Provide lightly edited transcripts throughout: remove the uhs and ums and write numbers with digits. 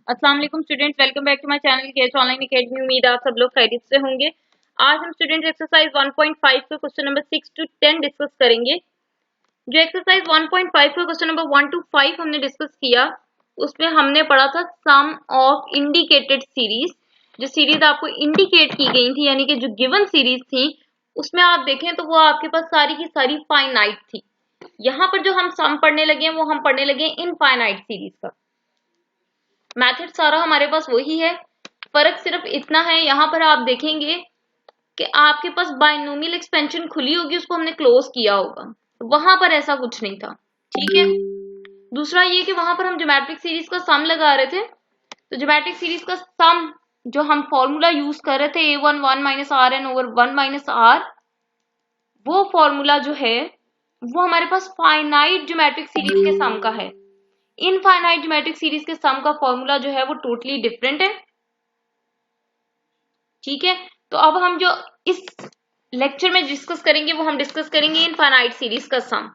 अस्सलाम वालेकुम students, welcome back to my channel KH online academy. उम्मीद आप सब लोग खैरियत से होंगे। आज हम स्टूडेंट्स एक्सरसाइज 1.5 का क्वेश्चन नंबर 6 to 10 डिस्कस करेंगे। जो एक्सरसाइज 1.5 का क्वेश्चन नंबर 1 to 5 हमने डिस्कस किया, उसमें हमने पढ़ा था सम ऑफ इंडिकेटेड सीरीज। जो सीरीज आपको इंडिकेट की गई थी, यानी कि जो गिवन सीरीज थी, उसमें आप देखें तो वो आपके पास सारी की सारी फाइनाइट थी। यहाँ पर जो हम सम पढ़ने लगे हैं वो हम पढ़ने लगे हैं इनफाइनाइट सीरीज का। मेथड सारा हमारे पास वही है, फर्क सिर्फ इतना है, यहाँ पर आप देखेंगे कि आपके पास बाइनोमियल एक्सपेंशन खुली होगी, उसको हमने क्लोज किया होगा। वहां पर ऐसा कुछ नहीं था, ठीक है। दूसरा ये कि वहां पर हम ज्योमेट्रिक सीरीज का सम लगा रहे थे, तो ज्योमेट्रिक सीरीज का सम जो हम फॉर्मूला यूज कर रहे थे a1 1 minus R n over 1 minus R, वो फॉर्मूला जो है वो हमारे पास फाइनाइट ज्योमेट्रिक सीरीज के सम का है। इनफाइनाइट ज्योमेट्रिक सीरीज के सम का फॉर्मूला जो है वो टोटली डिफरेंट है, ठीक है। तो अब हम जो इस लेक्चर में डिस्कस करेंगे वो हम डिस्कस करेंगे इनफाइनाइट सीरीज का sum.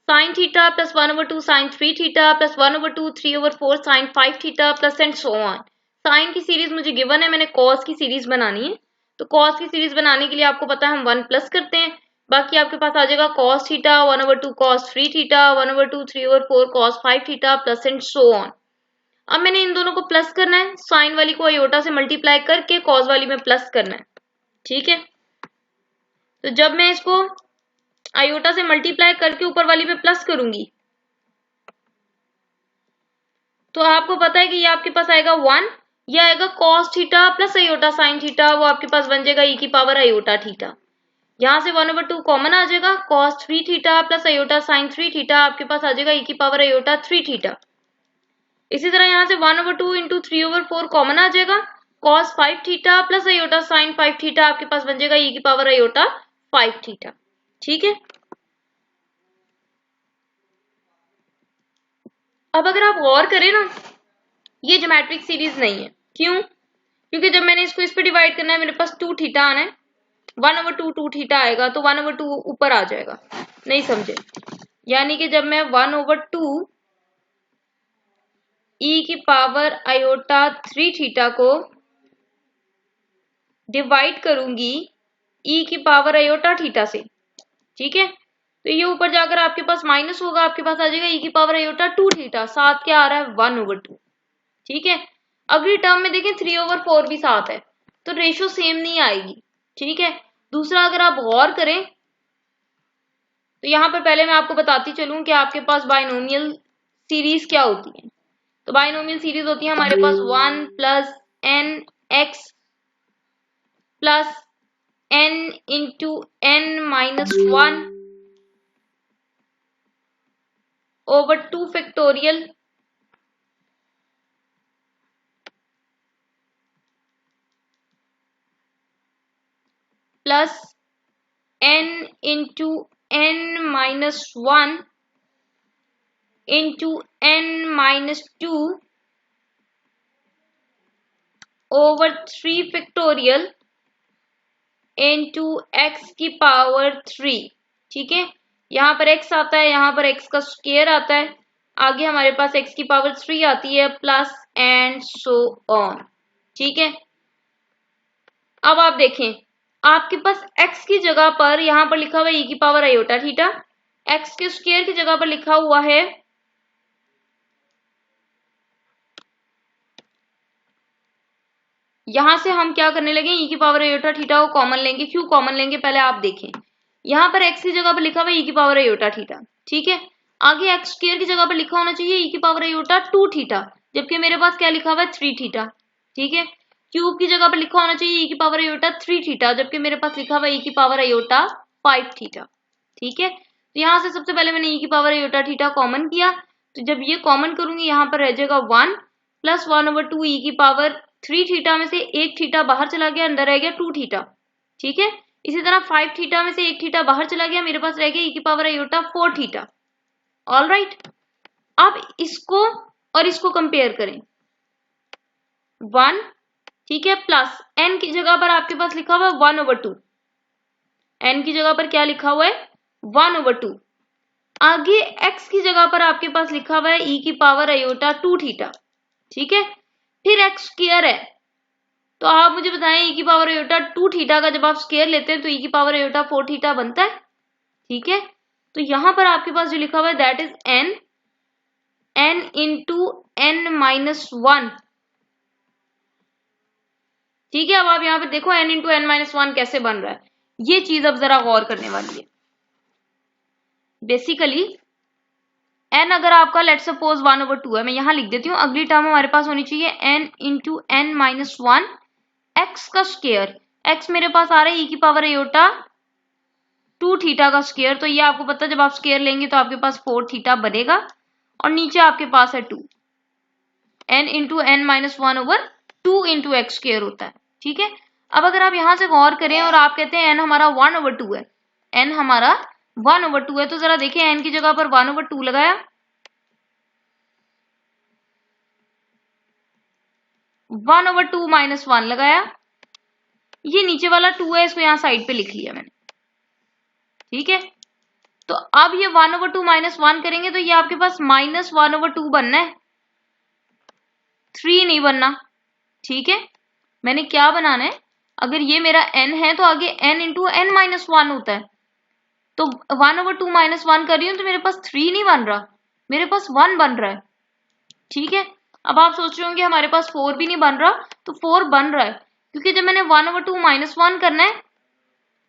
Sine theta plus 1/2 sine 3 theta plus 1/2 3/4 sine 5 theta plus and so on. Sine की सीरीज मुझे गिवन है, मैंने कॉस की सीरीज बनानी है, तो कॉस की सीरीज बनाने के लिए आपको पता है हम 1 प्लस करते हैं, बाकी आपके पास आ जाएगा cos theta 1/2 cos 3 theta 1/2 3/4 cos 5 theta plus and so on. अब मैंने इन दोनों को प्लस करना है, साइन वाली को आयोटा से मल्टीप्लाई करके कॉस वाली में प्लस करना है, ठीक है। तो जब मैं इसको आयोटा से मल्टीप्लाई करके ऊपर वाली में प्लस करूंगी, तो आपको पता है कि ये आपके पास आएगा 1, ये आएगा cos theta plus iota sine theta, वो आपके पास बन जाएगा e की पावर आयोटा थीटा। यहां से 1/2 कॉमन आ जाएगा, cos 3 theta plus iota sign 3 theta आपके पास आ जाएगा e की पावर आयोटा 3 थीटा। इसी तरह यहां से 1/2 इंटू 3/4 कॉमन आ जाएगा, cos 5 theta plus iota sign 5 theta आपके पास बन जाएगा e की पावर आयोटा 5 थीटा, ठीक है। अब अगर आप गौर करें ना, ये ज्योमेट्रिक सीरीज नहीं है, क्यों? क्योंकि जब मैंने इसको इस पे डिवाइड करना है, मेरे पास 2 थीटा आना है, 1/2 2 थीटा आएगा, तो 1/2 ऊपर आ जाएगा, नहीं समझे? यानी कि जब मैं 1/2 e की पावर आयोटा 3 थीटा को डिवाइड करूंगी e की पावर आयोटा थीटा से, ठीक है, तो ये ऊपर जाकर आपके पास माइनस होगा, आपके पास आ जाएगा e की पावर आयोटा 2 थीटा, साथ क्या आ रहा है 1/2, ठीक है। अगली टर्म में देखें 3/4 भी साथ है, तो रेशियो सेम नहीं आएगी, ठीक है। दूसरा अगर आप गौर करें तो यहां पर पहले मैं आपको बताती चलूं कि आपके पास बाइनोमियल सीरीज क्या होती है। तो बाइनोमियल सीरीज होती है हमारे पास 1 plus n x plus n into n minus 1 over 2 factorial plus n into n minus 1 into n minus 2 over 3 factorial into x की पावर 3, ठीक है। यहाँ पर x आता है, यहाँ पर x का स्क्वायर आता है, आगे हमारे पास x की पावर 3 आती है, प्लस एंड सो ऑन, ठीक है। अब आप देखें, आपके पास x की जगह पर यहाँ पर लिखा हुआ है e की पावर आयोटा थीटा, x के स्क्वायर की जगह पर लिखा हुआ है यहां से हम क्या करने लगे, e की पावर आयोटा थीटा को कॉमन लेंगे। क्यों कॉमन लेंगे पहले आप देखें, यहाँ पर x की जगह पर लिखा हुआ है e की पावर आयोटा थीटा, ठीक है। आगे x स्क्वायर की जगह पर लिखा होना चाहिए e की पावर आयोटा 2 थीटा, जबकि मेरे पास क्या लिखा हुआ है 3 थीटा, ठीक है। क्यूब की जगह पर लिखा होना चाहिए e की पावर आयोटा 3 थीटा, जबकि मेरे पास लिखा हुआ है e की पावर आयोटा 5 थीटा, ठीक है। तो यहाँ से सबसे पहले मैंने e की पावर आयोटा थीटा कॉमन किया, तो जब ये कॉमन करूंगी यहाँ पर रह जाएगा 1 प्लस 1/2 e की पावर 3 थीटा में से 1 थीटा बाहर चला गया, अंदर रह गया 2 थीटा, ठीक है। इसी तरह 5 थीटा में से 1 थीटा बाहर चला गया, मेरे पास रह गया e की power iota 4 theta. All right, अब इसको और इसको कंपेयर करें, 1, ठीक है, प्लस n की जगह पर आपके पास लिखा हुआ है 1/2, n की जगह पर क्या लिखा हुआ है 1/2, आगे x की जगह पर आपके पास लिखा हुआ है e की पावर आयोटा 2 थीटा, ठीक है। फिर एक्स स्क्वायर है, तो आप मुझे बताएं ई की पावर आयोटा 2 थीटा का जब आप स्क्वायर लेते हैं तो ई की पावर आयोटा 4 थीटा बनता है। ठीक है, तो यहां पर आपके पास जो लिखा हुआ है that is n into n-1। ठीक है, अब आप यहाँ पे देखो n इंटू n-1 कैसे बन रहा है, ये चीज अब जरा गौर करने वाली है। बेसिकली n अगर आपका लेट्स सपोज 1/2 है, मैं यहां लिख देती हूँ, अगली टर्म हमारे पास होनी चाहिए n इंटू n-1 x का स्क्वायर। x मेरे पास आ रहा है ई की पावर आयोटा 2 थीटा का स्क्वायर, तो ये आपको पता है जब आप स्क्वायर लेंगे तो आपके पास 4 थीटा बनेगा, और नीचे आपके पास है 2 n into n-1/2 into x square होता है। ठीक है, अब अगर आप यहां से गौर करें और आप कहते हैं n हमारा 1/2 है, n हमारा 1/2 है, तो जरा देखिए n की जगह पर 1/2 लगाया, 1/2 माइनस 1 लगाया, ये नीचे वाला 2 है, इसको यहां साइड पे लिख लिया मैंने। ठीक है, तो अब ये 1/2 माइनस 1 करेंगे तो ये आपके पास -1/2 बनना है, 3 नहीं बनना। ठीक है, मैंने क्या बनाना है, अगर ये मेरा n है तो आगे n इंटू n-1 होता है, तो 1/2 माइनस 1 कर रही हूं तो मेरे पास 3 नहीं बन रहा, मेरे पास 1 बन रहा है। ठीक है, अब आप सोच रहे होंगे हमारे पास 4 भी नहीं बन रहा, तो 4 बन रहा है क्योंकि जब मैंने 1/2 माइनस 1 करना है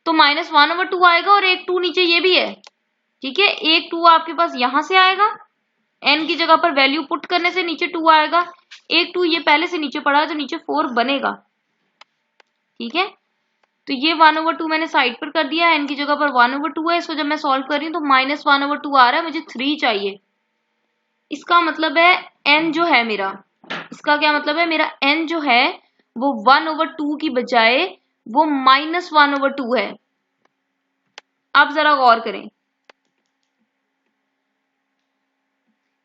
तो -1/2 आएगा, और एक 2 नीचे ये भी है। ठीक है, एक 2 आपके पास यहां से आएगा, n की जगह पर वैल्यू पुट करने से नीचे 2 आएगा, एक 2 ये पहले से नीचे पड़ा है तो नीचे 4 बनेगा। ठीक है, तो ये 1/2 मैंने साइड पर कर दिया, n की जगह पर 1/2 है, इसको जब मैं सॉल्व कर रही हूँ तो -1/2 आ रहा है, मुझे 3 चाहिए। इसका मतलब है n जो है मेरा, इसका क्या मतलब है, मेरा n जो है वो 1/2 की बजाय वो -1/2 है। अब जरा गौर करें,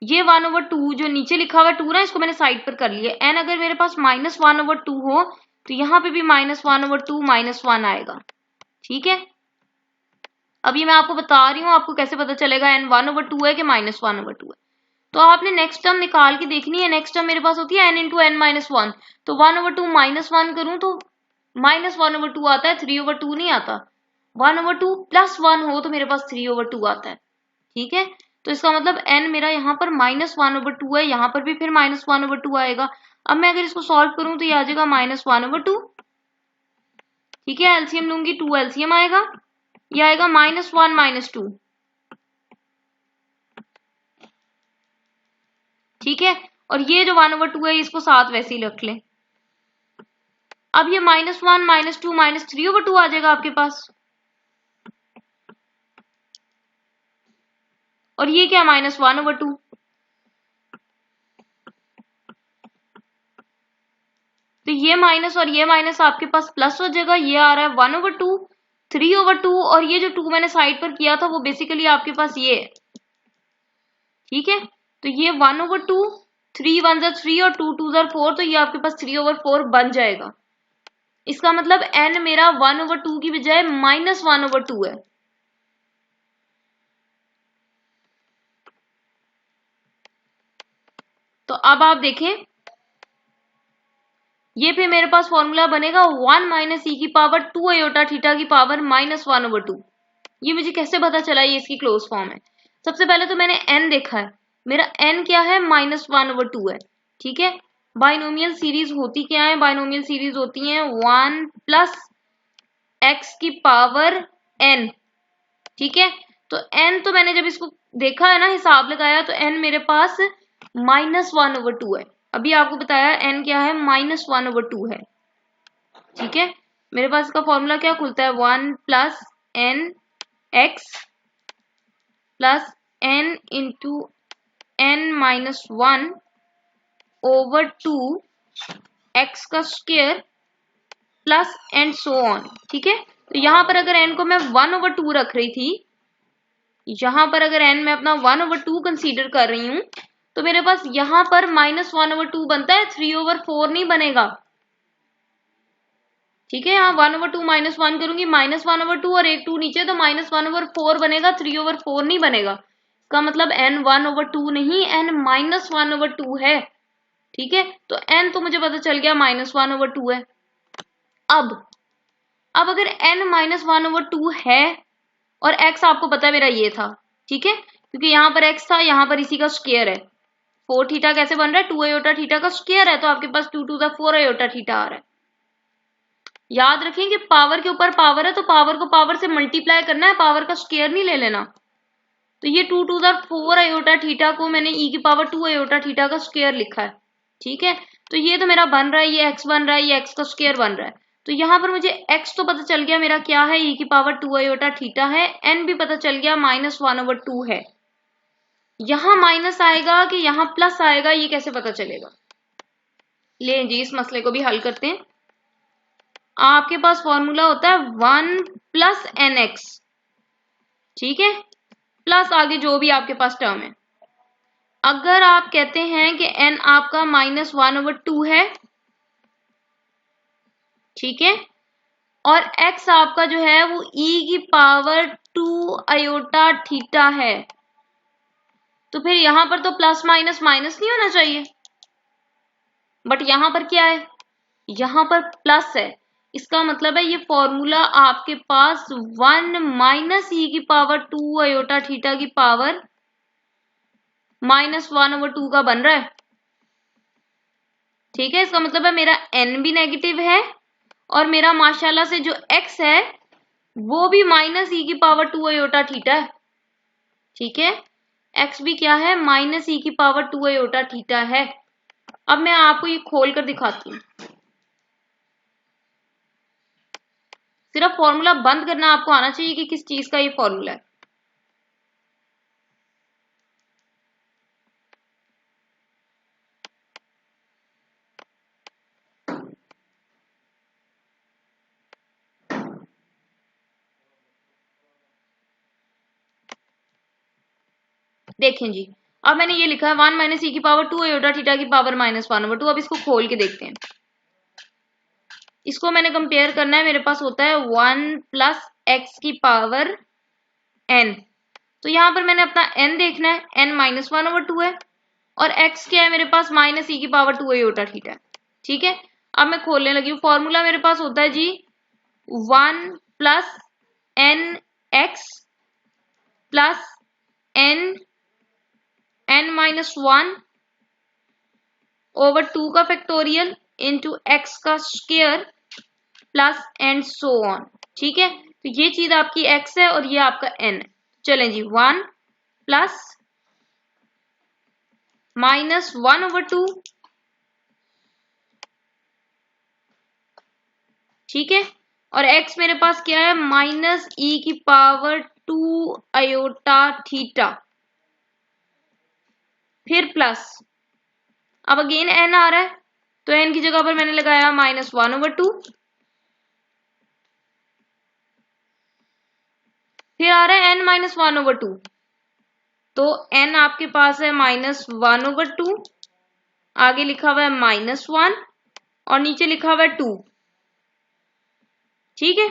ये 1/2 जो नीचे लिखा हुआ 2 ना, इसको मैंने साइड पर कर लिया। n अगर मेरे पास -1/2 हो तो यहां पे भी -1/2 -1 आएगा। ठीक है, अब ये मैं आपको बता रही हूँ, आपको कैसे पता चलेगा n 1/2 है कि -1/2 है। तो आपने नेक्स्ट टर्म निकाल के देखनी है, नेक्स्ट टर्म मेरे पास होती है n इंटू n-1, तो 1/2 -1 करूं तो -1/2 आता है, 3/2 नहीं आता। 1/2 प्लस 1 हो तो मेरे पास 3/2 आता है। ठीक है, तो इसका मतलब n मेरा यहाँ पर -1/2 है, यहाँ पर भी फिर -1/2 आएगा। अब मैं अगर इसको सॉल्व करूं तो ये आ जाएगा -1/2। ठीक है, एलसीएम लूंगी, 2 एलसीएम आएगा, ये आएगा -1 -2। ठीक है, और ये जो 1/2 है इसको साथ वैसे ही रख लें। अब ये -1 -2 -3/2 आ जाएगा आपके पास, और ये क्या -1/2। तो ये माइनस और ये माइनस आपके पास प्लस हो जाएगा, ये आ रहा है 1/2, 3/2, और ये जो 2 मैंने साइड पर किया था वो बेसिकली आपके पास ये है। ठीक है, तो ये 1/2, 3 1 3 और 2 2 4, तो ये आपके पास 3/4 बन जाएगा। इसका मतलब n मेरा 1/2 की बजाय -1/2 है। तो अब आप देखें, ये फिर मेरे पास फॉर्मूला बनेगा 1 माइनस ई की पावर 2 आयोटा थीटा की पावर -1/2। ये मुझे कैसे पता चला ये इसकी क्लोज फॉर्म है? सबसे पहले तो मैंने n देखा है, मेरा n क्या है, -1/2 है। ठीक है, बाइनोमियल सीरीज होती क्या है, बाइनोमियल सीरीज होती है 1 प्लस x की पावर n। ठीक है, तो n तो मैंने जब इसको देखा है ना, हिसाब लगाया, तो n मेरे पास -1/2 है। अभी आपको बताया n क्या है, -1/2 है। ठीक है, मेरे पास इसका फॉर्मूला क्या खुलता है, 1 plus n x plus n into n-1 over 2 x का square plus and so on. ठीक है, तो यहां पर अगर n को मैं 1/2 रख रही थी, यहां पर अगर n मैं अपना 1/2 कंसीडर कर रही हूं, तो मेरे पास यहां पर -1/2 बनता है, 3/4 नहीं बनेगा। ठीक है, यहाँ 1/2 -1 करूंगी, -1/2 और एक 2 नीचे, तो -1/4 बनेगा, 3/4 नहीं बनेगा। इसका मतलब n 1/2 नहीं, n -1/2 है। ठीक है, तो n तो मुझे पता चल गया -1/2 है। अब अगर n -1/2 है और x आपको पता है मेरा ये था, ठीक है, क्योंकि यहाँ पर x था, यहाँ पर इसी का स्क्वायर है। 4 थीटा कैसे बन रहा है, 2 आयोटा थीटा का स्क्वायर है, तो आपके पास 2⁴ आयोटा थीटा आ रहा है। याद रखें कि पावर के ऊपर पावर है, तो पावर को पावर से मल्टीप्लाई करना है, पावर का स्क्वायर नहीं ले लेना। तो ये 2⁴ आयोटा थीटा को मैंने e⁻² आयोटा थीटा का स्क्वायर लिखा है, ठीक है। तो ये तो मेरा बन रहा है, ये x बन रहा है, ये x का स्क्वायर बन रहा है। तो यहाँ पर मुझे x तो पता चल गया मेरा क्या है, e⁻² आयोटा थीटा है, n भी पता चल गया -1/2 है। यहाँ माइनस आएगा कि यहाँ प्लस आएगा, ये कैसे पता चलेगा? ले जी, इस मसले को भी हल करते हैं। आपके पास फॉर्मूला होता है 1 + nx, ठीक है, प्लस आगे जो भी आपके पास टर्म है। अगर आप कहते हैं कि n आपका -1/2 है, ठीक है, और x आपका जो है वो e⁻² आयोटा थीटा है, तो फिर यहां पर तो प्लस माइनस माइनस नहीं होना चाहिए, बट यहां पर क्या है, यहां पर प्लस है। इसका मतलब है ये फॉर्मूला आपके पास 1 - e⁻² आयोटा थीटा की पावर -1/2 का बन रहा है, ठीक है। इसका मतलब है मेरा n भी नेगेटिव है और मेरा माशाल्लाह से जो x है वो भी -e⁻² आयोटा थीटा है, ठीक है। x भी क्या है, -e⁻² आयोटा थीटा है। अब मैं आपको ये खोल कर दिखाती हूँ। सिर्फ फॉर्मूला बंद करना आपको आना चाहिए कि किस चीज का ये फॉर्मूला है। देखें जी, अब मैंने ये लिखा है 1 - e⁻² आयोटा थीटा की पावर -1/2। अब इसको खोल के देखते हैं। इसको मैंने कंपेयर करना है, मेरे पास होता है 1 + x की पावर n। तो यहां पर मैंने अपना n देखना है, n -1/2 है और x क्या है मेरे पास, -e⁻² आयोटा थीटा है, ठीक है। अब मैं खोलने लगी हूँ। फॉर्मूला मेरे पास होता है जी 1 + nx + n-1/2 का फैक्टोरियल इंटू x का square plus and so on, ठीक है। तो ये चीज आपकी x है और ये आपका n है। चलें जी, 1 + -1/2, ठीक है, और x मेरे पास क्या है, -e⁻² आयोटा थीटा, फिर प्लस, अब अगेन n आ रहा है, तो n की जगह पर मैंने लगाया -1/2, फिर आ रहा है n -1/2, तो n आपके पास है -1/2, आगे लिखा हुआ है -1 और नीचे लिखा हुआ है 2, ठीक है,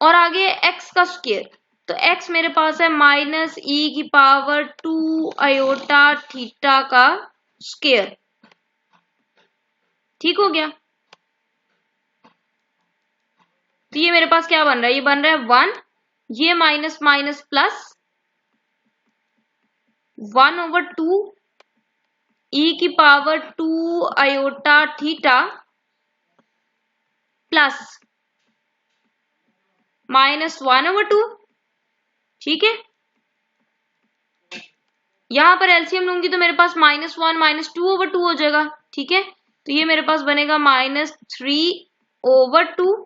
और आगे x का स्क्वायर, तो x मेरे पास है -e⁻² आयोटा थीटा का स्क्वायर, ठीक हो गया। तो ये मेरे पास क्या बन रहा है, ये बन रहा है 1, ये minus minus plus 1/2 e⁻² iota theta plus -1/2, ठीक है। यहां पर एलसीएम लूंगी तो मेरे पास -1 - 2/2 हो जाएगा, ठीक है। तो ये मेरे पास बनेगा -3/2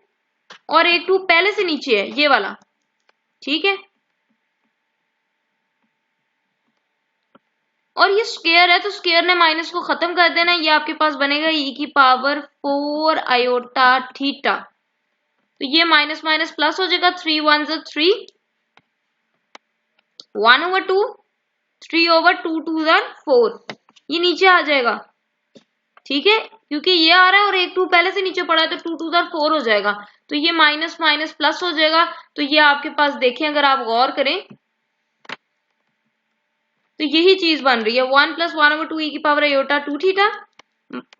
और एक 2 पहले से नीचे है ये वाला, ठीक है, और ये स्क्वायर है तो स्क्वायर ने माइनस को खत्म कर देना। ये आपके पास बनेगा e⁻4 आयोटा थीटा, तो ये माइनस माइनस प्लस हो जाएगा, 3 1 3, 1/2, 3/2 2 4, ये नीचे आ जाएगा, ठीक है, क्योंकि ये आ रहा है और एक 2 पहले से नीचे पड़ा है तो 2 2 4 हो जाएगा, तो ये माइनस माइनस प्लस हो जाएगा। तो ये आपके पास देखें, अगर आप गौर करें तो यही चीज बन रही है 1 + 1/2 e की power iota 2 theta,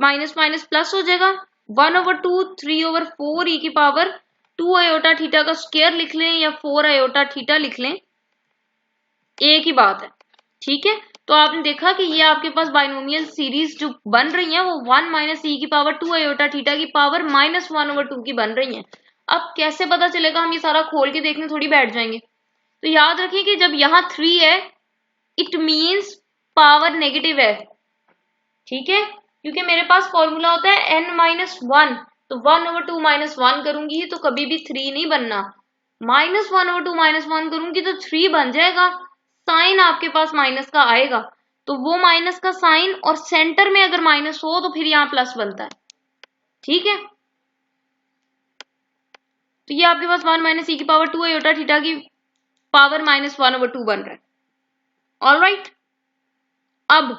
minus minus plus हो जाएगा 1/2 3/4 e की पावर 2 आयोटा थीटा का स्क्वायर लिख लें या 4 आयोटा थीटा लिख लें, एक ही बात है। ठीक है, तो आपने देखा कि ये आपके पास बाइनोमियल सीरीज जो बन रही है वो 1 - e की पावर 2 आयोटा थीटा की पावर -1/2 की बन रही है। अब कैसे पता चलेगा, हम ये सारा खोल के देखने थोड़ी बैठ जाएंगे। तो याद रखिए कि जब यहाँ 3 है इट मीन्स पावर नेगेटिव है। ठीक है, क्योंकि मेरे पास फॉर्मूला होता है n-1, तो 1/2 -1 करूंगी तो कभी भी 3 नहीं बनना, -1/2 -1 करूंगी तो 3 बन जाएगा, साइन आपके पास माइनस का आएगा, तो वो माइनस का साइन और सेंटर में अगर माइनस हो तो फिर यहाँ प्लस बनता है। ठीक है, तो ये आपके पास 1 - e की पावर 2 आयोटा थीटा की पावर -1/2 बन रहा है। ऑलराइट, अब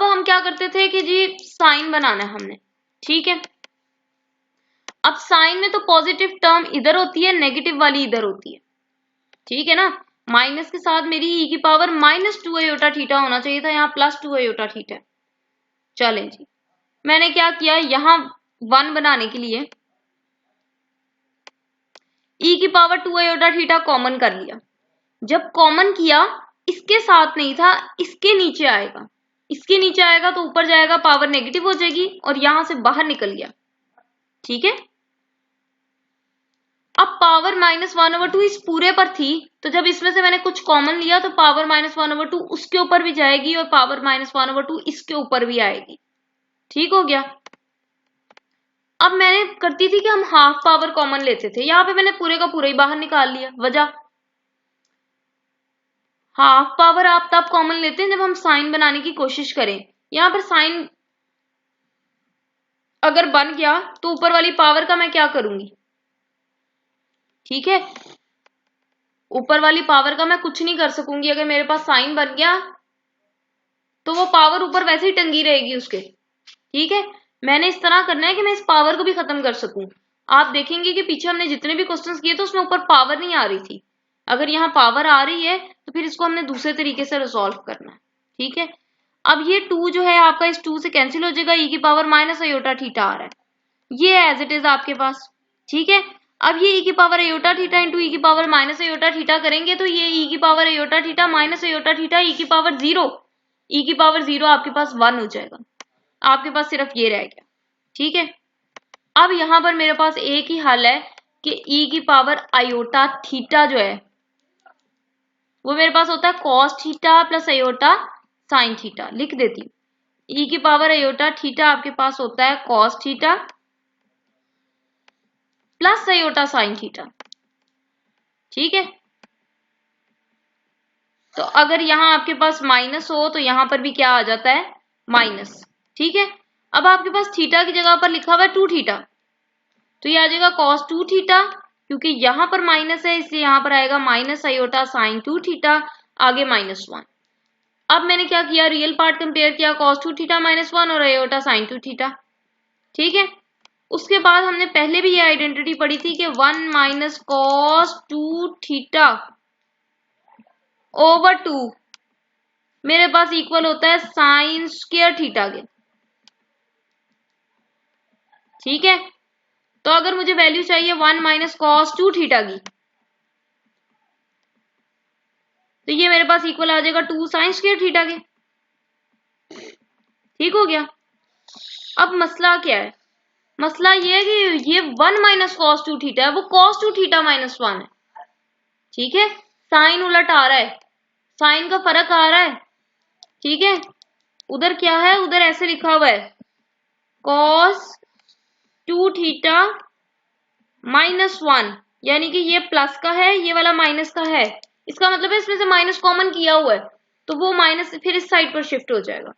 हम क्या करते थे कि जी साइन बनाना है हमने। ठीक है, अब साइन में तो पॉजिटिव टर्म इधर होती है, नेगेटिव वाली इधर होती है। ठीक है ना, माइनस के साथ मेरी e की पावर -2 आयोटा थीटा होना चाहिए था, यहाँ +2 आयोटा थीटा। चलें जी, मैंने क्या किया, यहाँ 1 बनाने के लिए e की पावर 2 आयोटा थीटा कॉमन कर लिया। जब कॉमन किया, इसके साथ नहीं था, इसके नीचे आएगा, इसके नीचे आएगा तो ऊपर जाएगा, पावर नेगेटिव हो जाएगी और यहां से बाहर निकल गया। ठीक है, अब पावर -1/2 इस पूरे पर थी, तो जब इसमें से मैंने कुछ कॉमन लिया तो पावर -1/2 उसके ऊपर भी जाएगी और पावर -1/2 इसके ऊपर भी आएगी। ठीक हो गया। अब मैंने करती थी कि हम हाफ पावर कॉमन लेते थे, यहां पे मैंने पूरे का पूरा ही बाहर निकाल लिया। वजह, हाफ पावर आप तब कॉमन लेते हैं जब हम साइन बनाने की कोशिश करें। यहां पर साइन अगर बन गया तो ऊपर वाली पावर का मैं क्या करूंगी। ठीक है, ऊपर वाली पावर का मैं कुछ नहीं कर सकूंगी, अगर मेरे पास साइन बन गया तो वो पावर ऊपर वैसे ही टंगी रहेगी उसके। ठीक है, मैंने इस तरह करना है कि मैं इस पावर को भी खत्म कर सकूं। आप देखेंगे कि पीछे हमने जितने भी क्वेश्चंस किए थे उसमें ऊपर पावर नहीं आ रही थी, अगर यहाँ पावर आ रही है तो फिर इसको हमने दूसरे तरीके से रिजॉल्व करना है। ठीक है, अब ये 2 जो है आपका इस 2 से कैंसिल हो जाएगा, e की पावर माइनस आयोटा थीटा आ रहा है, ये एज इट इज आपके पास। ठीक है, अब ये e की power iota theta into e की पावर माइनस आयोटा थीटा करेंगे तो ये e की power iota theta minus iota theta e की पावर 0, e की पावर 0 आपके पास 1 हो जाएगा, आपके पास सिर्फ ये रह गया। ठीक है, अब यहां पर मेरे पास एक ही हल है कि e की पावर आयोटा थीटा जो है वो मेरे पास होता है cos theta plus iota sine theta. लिख देती हूँ, e की पावर आयोटा थीटा आपके पास होता है cos theta plus iota sine theta. ठीक है, तो अगर यहां आपके पास माइनस हो तो यहां पर भी क्या आ जाता है, माइनस। ठीक है, अब आपके पास थीटा की जगह पर लिखा हुआ है 2 थीटा, तो ये आ जाएगा cos 2 थीटा, क्योंकि यहां पर माइनस है इसलिए यहां पर आएगा माइनस आयोटा साइन 2 थीटा, आगे -1। अब मैंने क्या किया, रियल पार्ट कंपेयर किया, cos 2 थीटा -1 और आयोटा साइन 2 थीटा। ठीक है, उसके बाद हमने पहले भी ये आइडेंटिटी पढ़ी थी कि 1 - cos 2 थीटा ओवर 2 मेरे पास इक्वल होता है साइन स्क्वायर थीटा के। ठीक है, तो अगर मुझे वैल्यू चाहिए 1 - cos 2 थीटा की, तो ये मेरे पास इक्वल आ जाएगा 2 साइन स्क्वायर थीटा के। ठीक हो गया। अब मसला क्या है, मसला ये है कि ये 1 - cos 2 थीटा है, वो cos 2 थीटा -1 है। ठीक है, साइन उलट आ रहा है, साइन का फर्क आ रहा है। ठीक है, उधर क्या है, उधर ऐसे लिखा हुआ है cos 2 थीटा -1, यानी कि ये प्लस का है, ये वाला माइनस का है, इसका मतलब है इसमें से माइनस कॉमन किया हुआ है, तो वो माइनस फिर इस साइड पर शिफ्ट हो जाएगा।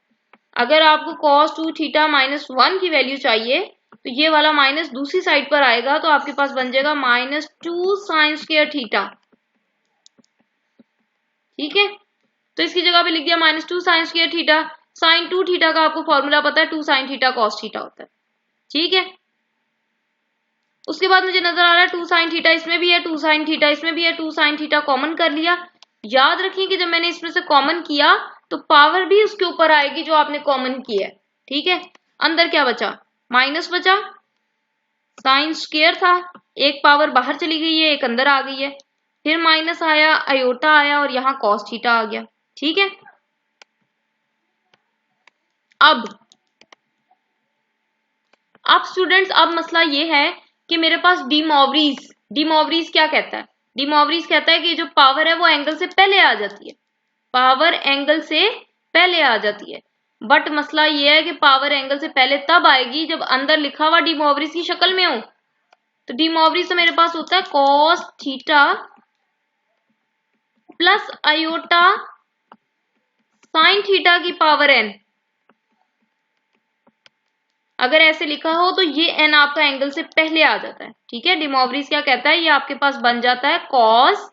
अगर आपको cos 2 थीटा -1 की वैल्यू चाहिए तो ये वाला माइनस दूसरी साइड पर आएगा, तो आपके पास बन जाएगा -2 साइन स्क्वायर थीटा। ठीक है, तो इसकी जगह पे लिख दिया -2 sine square theta. Sine 2 theta का आपको फॉर्मूला पता है, 2 साइन थीटा कॉस थीटा होता है। ठीक है, उसके बाद मुझे नजर आ रहा है 2 sin थीटा इसमें भी है, 2 sin थीटा इसमें भी है, 2 sin थीटा कॉमन कर लिया। याद रखिए कि जब मैंने इसमें से कॉमन किया तो पावर भी उसके ऊपर आएगी जो आपने कॉमन किया है, ठीक है। अंदर क्या बचा, माइनस बचा, साइन स्क्वायर था, एक पावर बाहर चली गई है, एक अंदर आ गई है, फिर माइनस आया, आयोटा आया और यहाँ कॉस थीटा आ गया, ठीक है। अब स्टूडेंट्स, अब मसला ये है कि मेरे पास डिमोवरीज क्या कहता है, डिमोवरीज कहता है कि जो पावर है वो एंगल से पहले आ जाती है, पावर एंगल से पहले आ जाती है। बट मसला ये है कि पावर एंगल से पहले तब आएगी जब अंदर लिखा हुआ डिमोवरीज की शक्ल में हो। तो डिमोवरीज तो मेरे पास होता है cos theta plus iota sine theta की पावर एन। अगर ऐसे लिखा हो तो ये एन आपका एंगल से पहले आ जाता है, ठीक है। डिमोवरीज क्या कहता है, ये आपके पास बन जाता है cos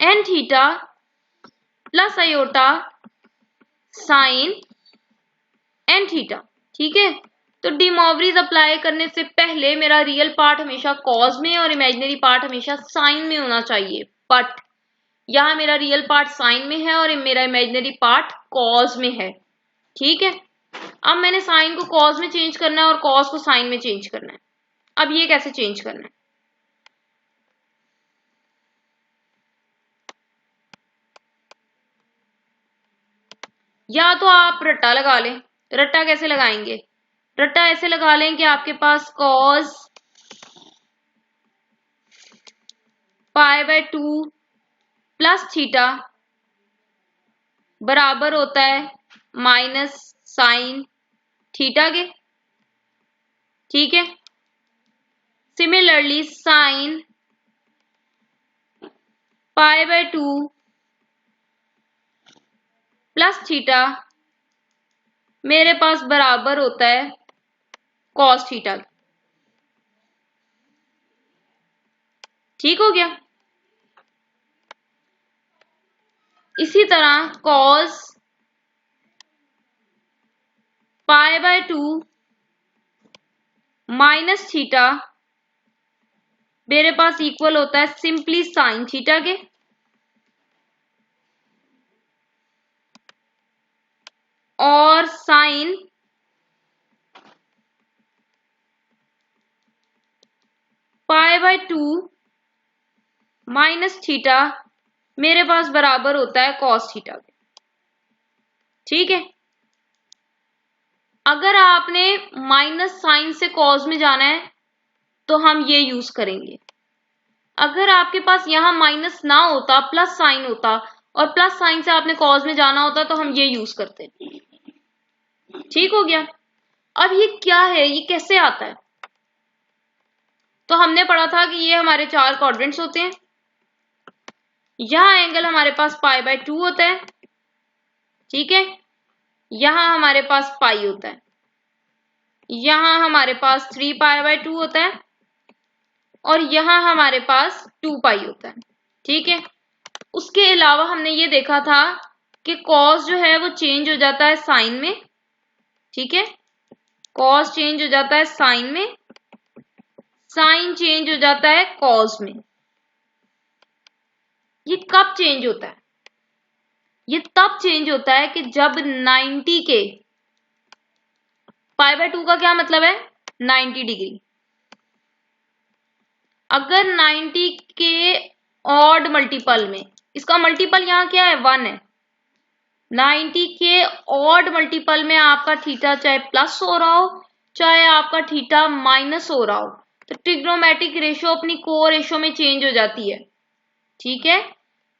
n theta plus iota sine n theta, ठीक है। तो डिमोवरीज अप्लाई करने से पहले मेरा रियल पार्ट हमेशा कॉस में और इमेजिनरी पार्ट हमेशा साइन में होना चाहिए, बट यहाँ मेरा रियल पार्ट साइन में है और मेरा इमेजिनरी पार्ट कॉस में है, ठीक है। अब मैंने साइन को कॉस में चेंज करना है और कॉस को साइन में चेंज करना है। अब ये कैसे चेंज करना है, या तो आप रट्टा लगा लें। रट्टा कैसे लगाएंगे, रट्टा ऐसे लगा लें कि आपके पास कॉस π/2 प्लस थीटा बराबर होता है माइनस साइन थीटा के, ठीक है। सिमिलरली साइन π/2 प्लस थीटा मेरे पास बराबर होता है कॉस थीटा, ठीक हो गया। इसी तरह कॉस π/2 माइनस थीटा मेरे पास इक्वल होता है सिंपली साइन थीटा के, और साइन π/2 माइनस थीटा मेरे पास बराबर होता है कॉस थीटा के, ठीक है। अगर आपने माइनस साइन से कॉस में जाना है तो हम ये यूज करेंगे। अगर आपके पास यहां माइनस ना होता, प्लस साइन होता और प्लस साइन से आपने कॉस में जाना होता तो हम ये यूज करते, ठीक हो गया। अब ये क्या है, ये कैसे आता है, तो हमने पढ़ा था कि ये हमारे 4 क्वाड्रेंट्स होते हैं। यहां एंगल हमारे पास π/2 होता है, ठीक है। यहां हमारे पास पाई होता है, यहां हमारे पास 3π/2 होता है और यहां हमारे पास 2π होता है, ठीक है। उसके अलावा हमने ये देखा था कि कॉस जो है वो चेंज हो जाता है साइन में, ठीक है। कॉस चेंज हो जाता है साइन में, साइन चेंज हो जाता है कॉस में। ये कब चेंज होता है, ये तब चेंज होता है कि जब 90 के, π/2 का क्या मतलब है, 90 डिग्री। अगर 90 के ऑड मल्टीपल में, इसका मल्टीपल यहाँ क्या है, 1 है। 90 के ऑड मल्टीपल में आपका थीटा चाहे प्लस हो रहा हो चाहे आपका थीटा माइनस हो रहा हो, तो ट्रिग्नोमेट्रिक रेशियो अपनी को रेशियो में चेंज हो जाती है, ठीक है।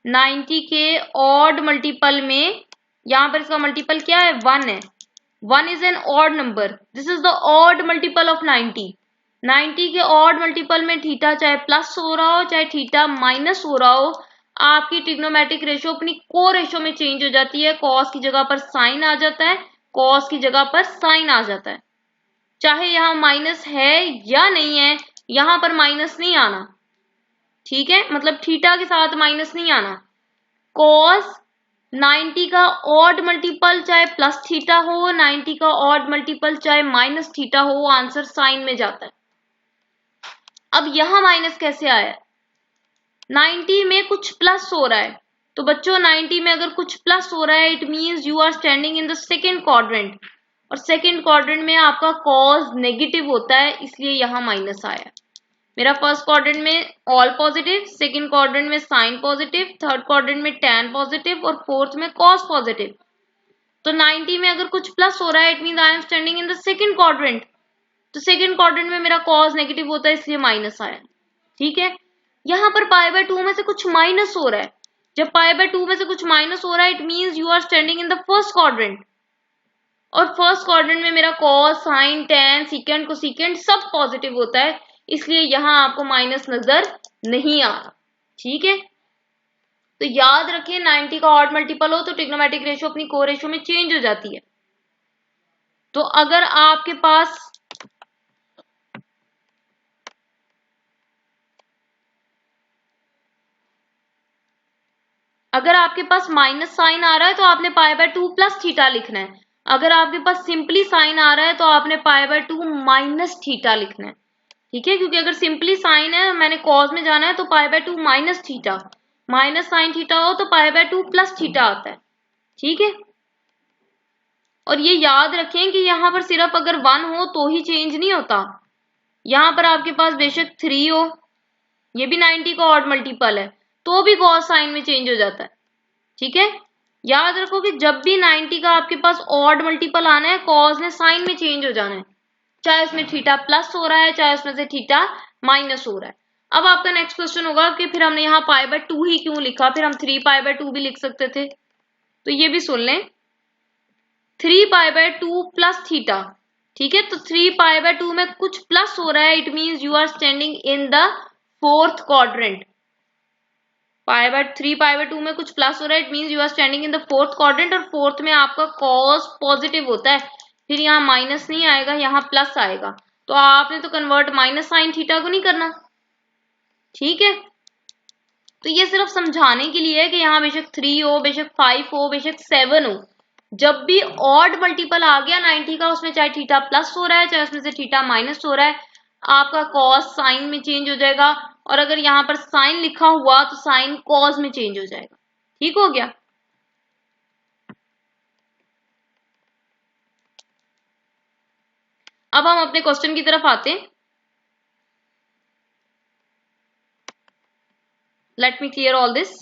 90 के ऑड मल्टीपल में, यहां पर इसका मल्टीपल क्या है, 1 है। 1 is an odd number, this is the odd multiple of 90। 90 के ऑड मल्टीपल में थीटा चाहे प्लस हो रहा हो चाहे थीटा माइनस हो रहा हो, आपकी ट्रिग्नोमेट्रिक रेशियो अपनी को रेशियो में चेंज हो जाती है। कॉस की जगह पर साइन आ जाता है, कॉस की जगह पर साइन आ जाता है। चाहे यहां माइनस है या नहीं है, यहां पर माइनस नहीं आना, ठीक है। मतलब थीटा के साथ माइनस नहीं आना। कॉस 90 का ऑड मल्टीपल चाहे प्लस थीटा हो, 90 का ऑड मल्टीपल चाहे माइनस थीटा हो, आंसर साइन में जाता है, अब यहाँ माइनस कैसे आया? 90 में कुछ प्लस हो रहा है, तो बच्चों 90 में अगर कुछ प्लस हो रहा है it means you are standing in the second quadrant, और सेकेंड क्वाड्रेंट में आपका कॉज नेगेटिव होता है, इसलिए यहाँ माइनस आया। मेरा फर्स्ट क्वाड्रेंट में ऑल पॉजिटिव, सेकेंड क्वाड्रेंट में साइन पॉजिटिव, थर्ड क्वाड्रेंट में टैन पॉजिटिव और फोर्थ में कॉस पॉजिटिव। तो 90 में अगर कुछ प्लस हो रहा है it means I am standing in the second quadrant, तो सेकेंड क्वाड्रेंट में मेरा कॉज नेगेटिव होता है, इसलिए माइनस आया। ठीक है, यहाँ पर π/2 में से कुछ माइनस हो रहा है। जब π/2 में से कुछ माइनस हो रहा है it means you are standing in the first quadrant, और फर्स्ट क्वाड्रेंट में मेरा cos, sine, tan, secant, cosecant सब पॉजिटिव होता है, इसलिए यहाँ आपको माइनस नजर नहीं आ रहा। ठीक है, तो याद रखें 90 का ऑड मल्टीपल हो तो ट्रिग्नोमेट्रिक रेशियो अपनी को रेशियो में चेंज हो जाती है। तो अगर आपके पास माइनस साइन आ रहा है तो आपने π/2 प्लस थीटा लिखना है। अगर आपके पास सिंपली साइन आ रहा है तो आपने π/2 माइनस थीटा लिखना है। ठीक है, क्योंकि अगर सिंपली साइन है मैंने कॉज में जाना है तो π/2 minus theta, minus sine theta हो तो π/2 प्लस थीटा आता है। ठीक है, और ये याद रखें कि यहाँ पर सिर्फ अगर 1 हो तो ही चेंज नहीं होता, यहाँ पर आपके पास बेशक 3 हो, ये भी 90 का ऑड मल्टीपल है, तो भी कॉस साइन में चेंज हो जाता है। ठीक है, याद रखो कि जब भी 90 का आपके पास ऑड मल्टीपल आना है कॉस ने साइन में चेंज हो जाना है, चाहे उसमें थीटा प्लस हो रहा है चाहे उसमें से थीटा माइनस हो रहा है। अब आपका नेक्स्ट क्वेश्चन होगा कि फिर हमने यहाँ π/2 ही क्यों लिखा, फिर हम 3π/2 भी लिख सकते थे। तो ये भी सुन लें, 3π/2 प्लस थीटा। ठीक है, तो 3π/2 में कुछ प्लस हो रहा है it means you are standing in the fourth quadrant. 3π/2 में कुछ प्लस हो रहा है it means you are standing in the fourth quadrant, और फोर्थ में आपका कॉस पॉजिटिव होता है, फिर यहाँ माइनस नहीं आएगा, यहाँ प्लस आएगा। तो आपने तो कन्वर्ट माइनस साइन थीटा को नहीं करना। ठीक है, तो ये सिर्फ समझाने के लिए है कि यहाँ बेशक 3 हो, बेशक 5 हो, बेशक 7 हो, जब भी ऑड मल्टीपल आ गया 90 का, उसमें चाहे थीटा प्लस हो रहा है चाहे उसमें से थीटा माइनस हो रहा है, आपका कॉस साइन में चेंज हो जाएगा, और अगर यहाँ पर साइन लिखा हुआ तो साइन कॉस में चेंज हो जाएगा। ठीक हो गया। अब हम अपने क्वेश्चन की तरफ आते हैं। Let me clear all this.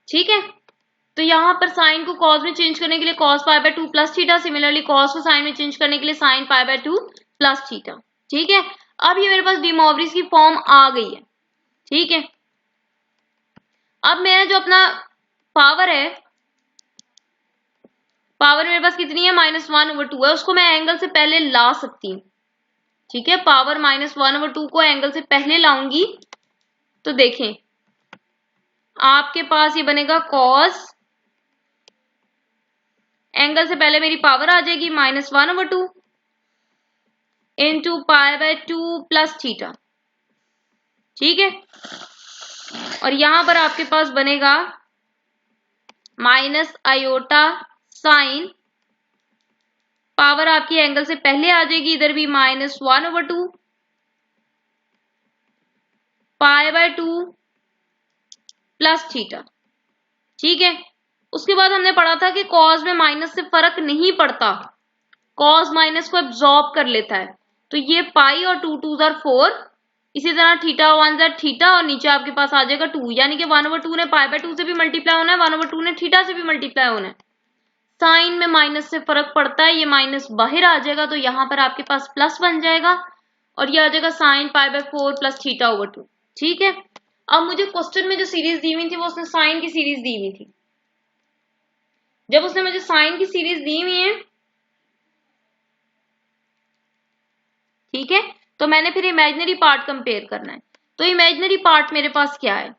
ठीक है, तो यहाँ पर साइन को कॉस में चेंज करने के लिए cos π/2 plus theta, similarly cos को साइन में चेंज करने के लिए साइन π/2 प्लस थीटा। ठीक है, अब ये मेरे पास डी मोवरिस की फॉर्म आ गई है। ठीक है, अब मेरा जो अपना पावर है, पावर मेरे पास कितनी है, -1/2 है, उसको मैं एंगल से पहले ला सकती हूँ। ठीक है, पावर -1/2 को एंगल से पहले लाऊंगी तो देखें आपके पास ये बनेगा कॉस, एंगल से पहले मेरी पावर आ जाएगी -1/2 इंटू π/2 प्लस थीटा। ठीक है, और यहां पर आपके पास बनेगा माइनस आयोटा साइन, पावर आपकी एंगल से पहले आ जाएगी, इधर भी -1/2 π/2 प्लस थीटा। ठीक है, उसके बाद हमने पढ़ा था कि कॉस में माइनस से फर्क नहीं पड़ता, कॉस माइनस को एब्जॉर्ब कर लेता है, तो ये पाई और 2 2 आर 4, इसी तरह थीटा 1 आर थीटा, और नीचे आपके पास आ जाएगा 2, यानी कि 1/2 ने π/2 से भी मल्टीप्लाई होना है, 1/2 ने थीटा से भी मल्टीप्लाई होना है। साइन में माइनस से फर्क पड़ता है, ये माइनस बाहर आ जाएगा तो यहाँ पर आपके पास प्लस बन जाएगा, और ये आ जाएगा साइन π/4 प्लस थीटा/2। ठीक है, अब मुझे क्वेश्चन में जो सीरीज दी हुई थी वो उसने साइन की सीरीज दी हुई थी। जब उसने मुझे साइन की सीरीज दी हुई है, ठीक है, तो मैंने फिर इमेजिनरी पार्ट कंपेयर करना है। तो इमेजिनरी पार्ट मेरे पास क्या है,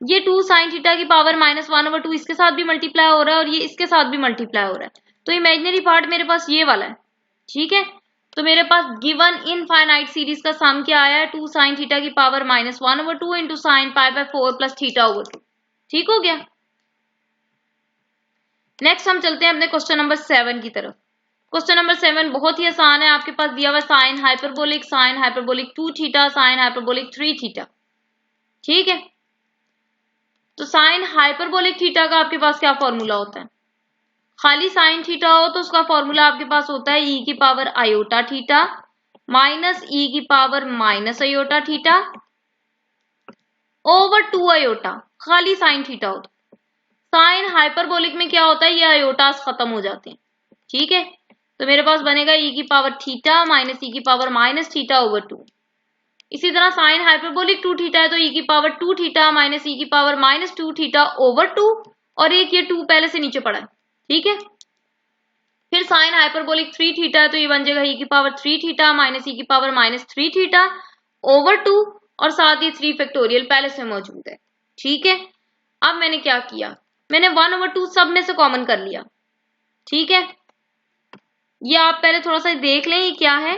ये 2 साइन थीटा की पावर -1/2 इसके साथ भी मल्टीप्लाई हो रहा है और ये इसके साथ भी मल्टीप्लाई हो रहा है, तो इमेजिनरी पार्ट मेरे पास ये वाला है। ठीक है, तो मेरे पास गिवन इनफाइनाइट सीरीज का सम क्या आया है, 2 sin थीटा की power -1/2 into sine pi by 4 plus theta. ठीक हो गया। नेक्स्ट हम चलते हैं अपने क्वेश्चन नंबर 7 की तरफ। क्वेश्चन नंबर 7 बहुत ही आसान है। आपके पास दिया हुआ sine hyperbolic 2 theta, sine hyperbolic 3 theta. ठीक है, तो साइन हाइपरबोलिक थीटा का आपके पास क्या फॉर्मूला होता है? खाली साइन थीटा हो तो उसका फॉर्मूला आपके पास होता है ई की पावर आयोटा थीटा माइनस ई की power minus iota theta over 2 iota. खाली साइन थीटा हो तो। साइन हाइपरबोलिक में क्या होता है, ये आयोटास खत्म हो जाते हैं। ठीक है, तो मेरे पास बनेगा ई की पावर थीटा माइनस ई की पावर माइनस थीटा ओवर 2। इसी तरह साइन हाइपरबोलिक 2 थीटा है तो ई की पावर 2 थीटा माइनस ई की पावर माइनस 2 थीटा ओवर 2, और एक ये 2 पहले से नीचे पड़ा है। ठीक है, फिर साइन हाइपरबोलिक 3 थीटा है तो ये बन जाएगा ई की पावर 3 थीटा माइनस ई की पावर माइनस 3 थीटा ओवर 2, और साथ ही 3 फैक्टोरियल पहले से मौजूद है। ठीक है, अब मैंने क्या किया, मैंने 1/2 सब में से कॉमन कर लिया। ठीक है, ये आप पहले थोड़ा सा देख लें ये क्या है।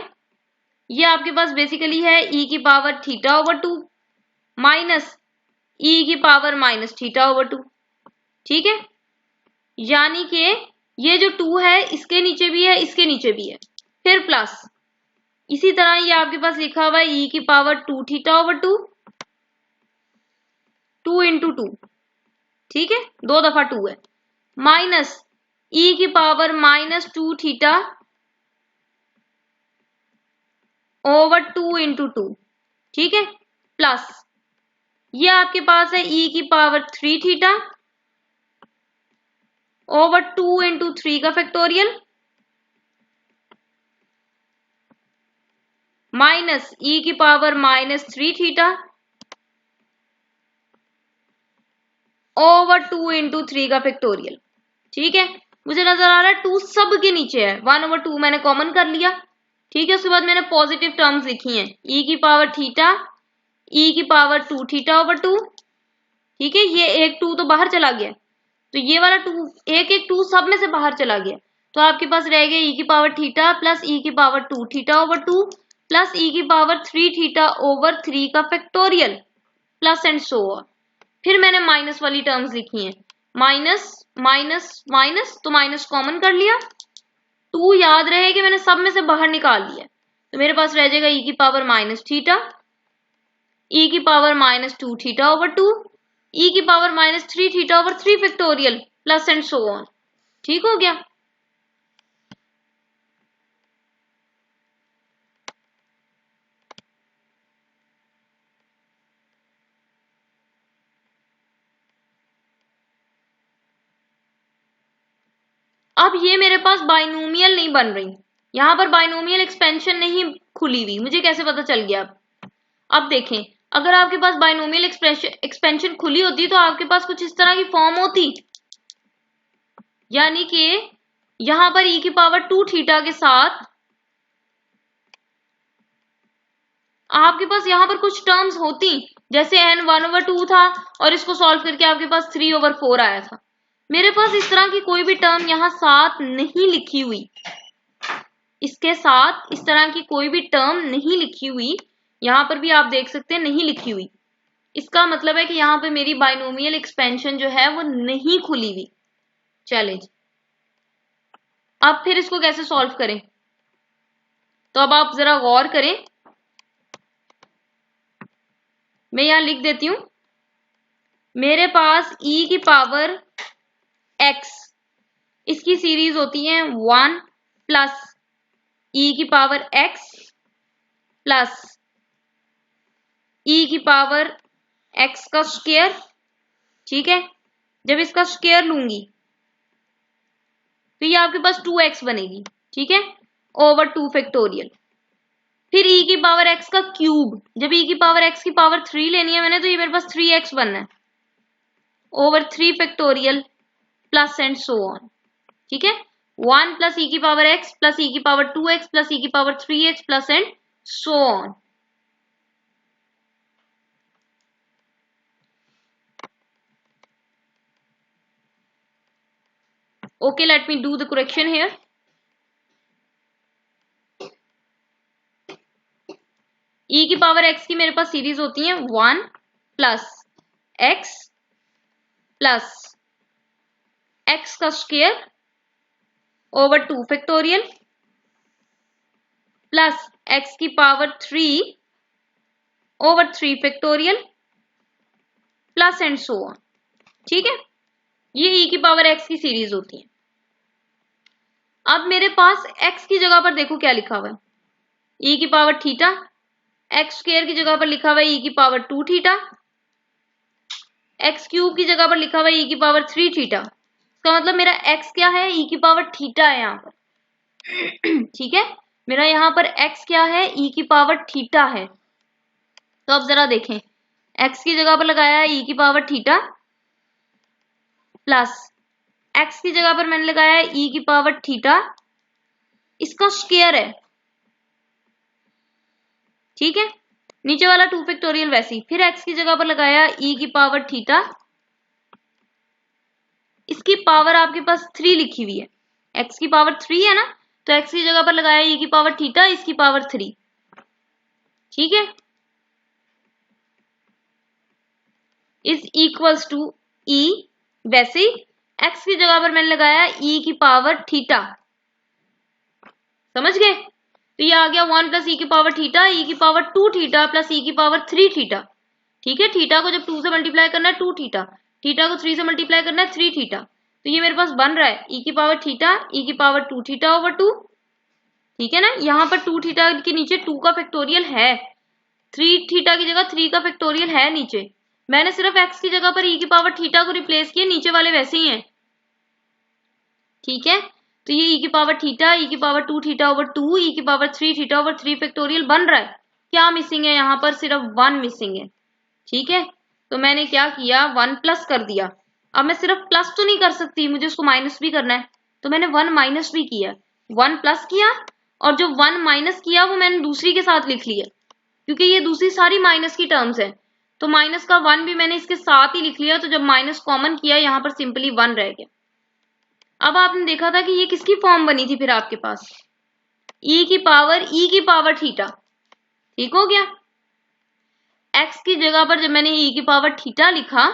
ये आपके पास बेसिकली है ई की पावर थीटा ओवर 2 माइनस ई की पावर माइनस थीटा ओवर 2। ठीक है, यानी कि ये जो 2 है इसके नीचे भी है, इसके नीचे भी है, फिर प्लस। इसी तरह ये आपके पास लिखा हुआ है ई की पावर 2 थीटा ओवर 2 2 इंटू 2। ठीक है, 2 दफा 2 है, माइनस ई की power minus 2 theta over 2 into 2। ठीक है, प्लस ये आपके पास है ई की पावर 3 थीटा ओवर 2 इंटू 3 का फैक्टोरियल माइनस ई की power minus 3 theta over 2 into 3 का फैक्टोरियल। ठीक है, मुझे नजर आ रहा है 2 सब के नीचे है, 1/2 मैंने कॉमन कर लिया। ठीक है, उसके बाद मैंने पॉजिटिव टर्म्स लिखी हैं, ई की पावर थीटा ई की पावर 2 थीटा ओवर 2। ठीक है, ये एक 2 तो बाहर चला गया, तो ये वाला 2 एक 2 सब में से बाहर चला गया, तो आपके पास रह गया ई की पावर थीटा प्लस ई की पावर 2 थीटा ओवर 2 प्लस ई की पावर 3 थीटा ओवर 3 का factorial plus and so on. फिर मैंने माइनस वाली टर्म्स लिखी हैं, माइनस माइनस माइनस, तो माइनस कॉमन कर लिया, 2 याद रहे कि मैंने सब में से बाहर निकाल लिया, तो मेरे पास रह जाएगा ई की पावर माइनस थीटा ई की पावर माइनस 2 थीटा ओवर 2 ई की power minus 3 theta over 3 factorial plus and so on. ठीक हो गया। अब ये मेरे पास बाइनोमियल नहीं बन रही, यहां पर बाइनोमियल एक्सपेंशन नहीं खुली हुई, मुझे कैसे पता चल गया? अब देखें, अगर आपके पास बाइनोमियल एक्सपेंशन खुली होती तो आपके पास कुछ इस तरह की फॉर्म होती, यानी कि यहां पर ई की पावर 2 थीटा के साथ आपके पास यहां पर कुछ टर्म्स होती, जैसे n 1/2 था और इसको सॉल्व करके आपके पास 3/4 आया था। मेरे पास इस तरह की कोई भी टर्म यहां साथ नहीं लिखी हुई, इसके साथ इस तरह की कोई भी टर्म नहीं लिखी हुई, यहां पर भी आप देख सकते हैं नहीं लिखी हुई। इसका मतलब है कि यहां पे मेरी बाइनोमियल एक्सपेंशन जो है वो नहीं खुली हुई। चलें, अब फिर इसको कैसे सॉल्व करें, तो अब आप जरा गौर करें, मैं यहां लिख देती हूं, मेरे पास e की पावर x, इसकी सीरीज होती है 1 प्लस e की पावर x प्लस e की पावर x का स्क्वायर। ठीक है, जब इसका स्क्वायर लूंगी तो ये आपके पास 2x बनेगी। ठीक है, ओवर 2 फैक्टोरियल, फिर e की पावर x का क्यूब, जब e की पावर x की पावर 3 लेनी है मैंने, तो ये मेरे पास 3x बनना है over 3 factorial plus and so on. ठीक है, 1 प्लस e की पावर x प्लस e की पावर 2x प्लस e की power 3x plus and so on. Okay, let me do the correction here. ई की पावर एक्स की मेरे पास series होती है 1 प्लस एक्स प्लस एक्स का square over 2 factorial plus x की power 3 over 3 factorial plus and so on. ठीक है, ये ई की पावर एक्स की सीरीज होती है। अब मेरे पास एक्स की जगह पर देखो क्या लिखा हुआ है, ई की पावर थीटा, एक्स स्क्वायर की जगह पर लिखा हुआ है ई की पावर 2 थीटा, एक्स क्यूब की जगह पर लिखा हुआ है ई की पावर 3 थीटा। इसका मतलब मेरा एक्स क्या है, ई की पावर थीटा है यहाँ पर। ठीक है, मेरा यहाँ पर एक्स क्या है, ई की पावर थीटा है। तो अब जरा देखें, एक्स की जगह पर लगाया है ई की पावर थीटा प्लस एक्स की जगह पर मैंने लगाया है ई की पावर थीटा, इसका स्क्वायर है। ठीक है, नीचे वाला 2 फैक्टोरियल वैसे ही, फिर एक्स की जगह पर लगाया ई की पावर थीटा, इसकी पावर आपके पास 3 लिखी हुई है, एक्स की पावर 3 है ना, तो एक्स की जगह पर लगाया ई की पावर थीटा, इसकी पावर 3। ठीक है, इज इक्वल्स टू ई, वैसे ही एक्स की जगह पर मैंने लगाया ई की पावर थीटा। समझ गए? तो ये आ गया 1 प्लस ई की पावर थीटा, ई की पावर 2 थीटा प्लस ई की पावर 3 थीटा। ठीक है, थीटा को जब 2 से मल्टीप्लाई करना है 2 थीटा, थीटा को 3 से मल्टीप्लाई करना है 3 थीटा। तो ये मेरे पास बन रहा है ई की पावर थीटा, ई की पावर 2 थीटा ओवर 2। ठीक है ना, यहाँ पर 2 थीटा के नीचे 2 का फैक्टोरियल है, 3 थीटा की जगह 3 का फैक्टोरियल है नीचे। मैंने सिर्फ एक्स की जगह पर ई की पावर थीटा को रिप्लेस किया, नीचे वाले वैसे ही हैं। ठीक है, तो ये ई की पावर थीटा, ई की पावर 2 थीटा ओवर 2, ई की पावर 3 थीटा ओवर 3 फैक्टोरियल बन रहा है। क्या मिसिंग है यहाँ पर, सिर्फ 1 मिसिंग है। ठीक है, तो मैंने क्या किया, 1 प्लस कर दिया। अब मैं सिर्फ प्लस तो नहीं कर सकती, मुझे उसको माइनस भी करना है, तो मैंने 1 माइनस भी किया, 1 प्लस किया और जो 1 माइनस किया वो मैंने दूसरी के साथ लिख लिया, क्योंकि ये दूसरी सारी माइनस की टर्म्स है, तो माइनस का 1 भी मैंने इसके साथ ही लिख लिया। तो जब माइनस कॉमन किया यहाँ पर सिंपली 1 रह गया। अब आपने देखा था कि ये किसकी फॉर्म बनी थी, फिर आपके पास ई की पावर थीटा। ठीक हो गया, एक्स की जगह पर जब मैंने ई की पावर थीटा लिखा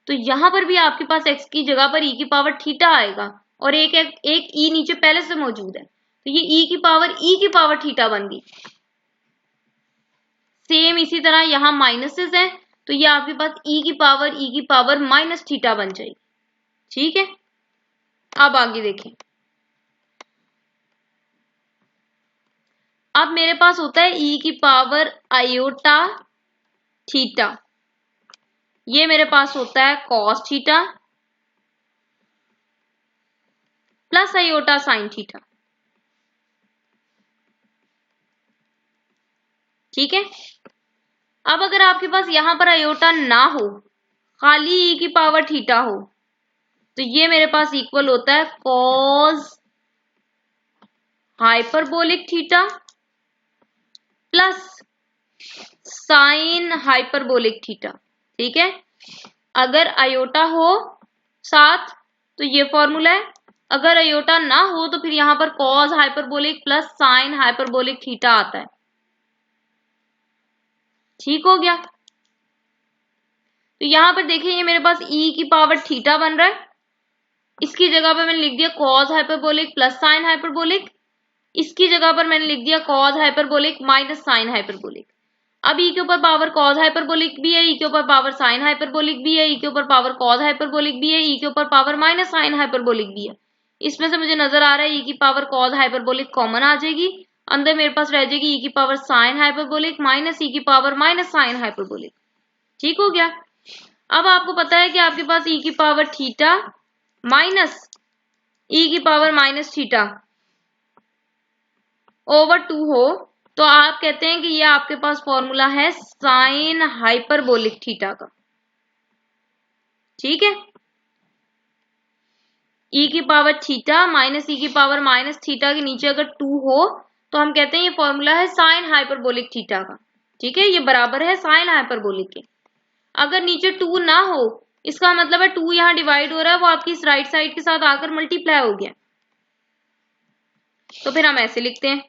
तो यहां पर भी आपके पास एक्स की जगह पर ई की पावर थीटा आएगा और एक ई नीचे पहले से मौजूद है, तो ये ई की पावर थीटा बन गई। सेम इसी तरह यहाँ माइनसेस है, तो ये आपके पास ई की पावर माइनस थीटा बन जाएगी। ठीक है, अब आगे देखें। अब मेरे पास होता है ई की पावर आयोटा थीटा, ये मेरे पास होता है cos theta plus iota sine theta. ठीक है, अब अगर आपके पास यहां पर आयोटा ना हो, खाली ई की पावर थीटा हो, तो ये मेरे पास इक्वल होता है cos hyperbolic theta plus sign hyperbolic theta. ठीक है, अगर आयोटा हो साथ तो ये फॉर्मूला है, अगर आयोटा ना हो तो फिर यहां पर cos hyperbolic plus sign hyperbolic theta आता है। ठीक हो गया, तो यहां पर देखिए ये मेरे पास ई की पावर थीटा बन रहा है, इसकी जगह पर मैंने लिख दिया cos hyperbolic plus sine hyperbolic, इसकी जगह पर मैंने लिख दिया cos hyperbolic minus sine hyperbolic. अब ई के ऊपर पावर कॉस हाइपरबोलिक भी है, ई के ऊपर पावर साइन हाइपरबोलिक भी है, ई के ऊपर पावर कॉस हाइपरबोलिक भी है, ई के ऊपर पावर माइनस साइन हाइपरबोलिक भी है। इसमें से मुझे नजर आ रहा है ई की पावर कॉस हाइपरबोलिक कॉमन आ जाएगी, अंदर मेरे पास रह जाएगी ई की पावर साइन हाइपरबोलिक माइनस ई की पावर माइनस साइन हाइपरबोलिक। ठीक हो गया, अब आपको पता है कि आपके पास ई की पावर थीटा माइनस ई की पावर माइनस थीटा ओवर 2 हो, तो आप कहते हैं कि ये आपके पास फॉर्मूला है साइन हाइपरबोलिक थीटा का। ठीक है, ई की पावर थीटा माइनस ई की पावर माइनस थीटा के नीचे अगर 2 हो तो हम कहते हैं ये फॉर्मूला है साइन हाइपरबोलिक थीटा का। ठीक है, ये बराबर है साइन हाइपरबोलिक के। अगर नीचे 2 ना हो, इसका मतलब है 2 यहाँ डिवाइड हो रहा है, वो आपकी इस राइट साइड के साथ आकर मल्टीप्लाई हो गया, तो फिर हम ऐसे लिखते हैं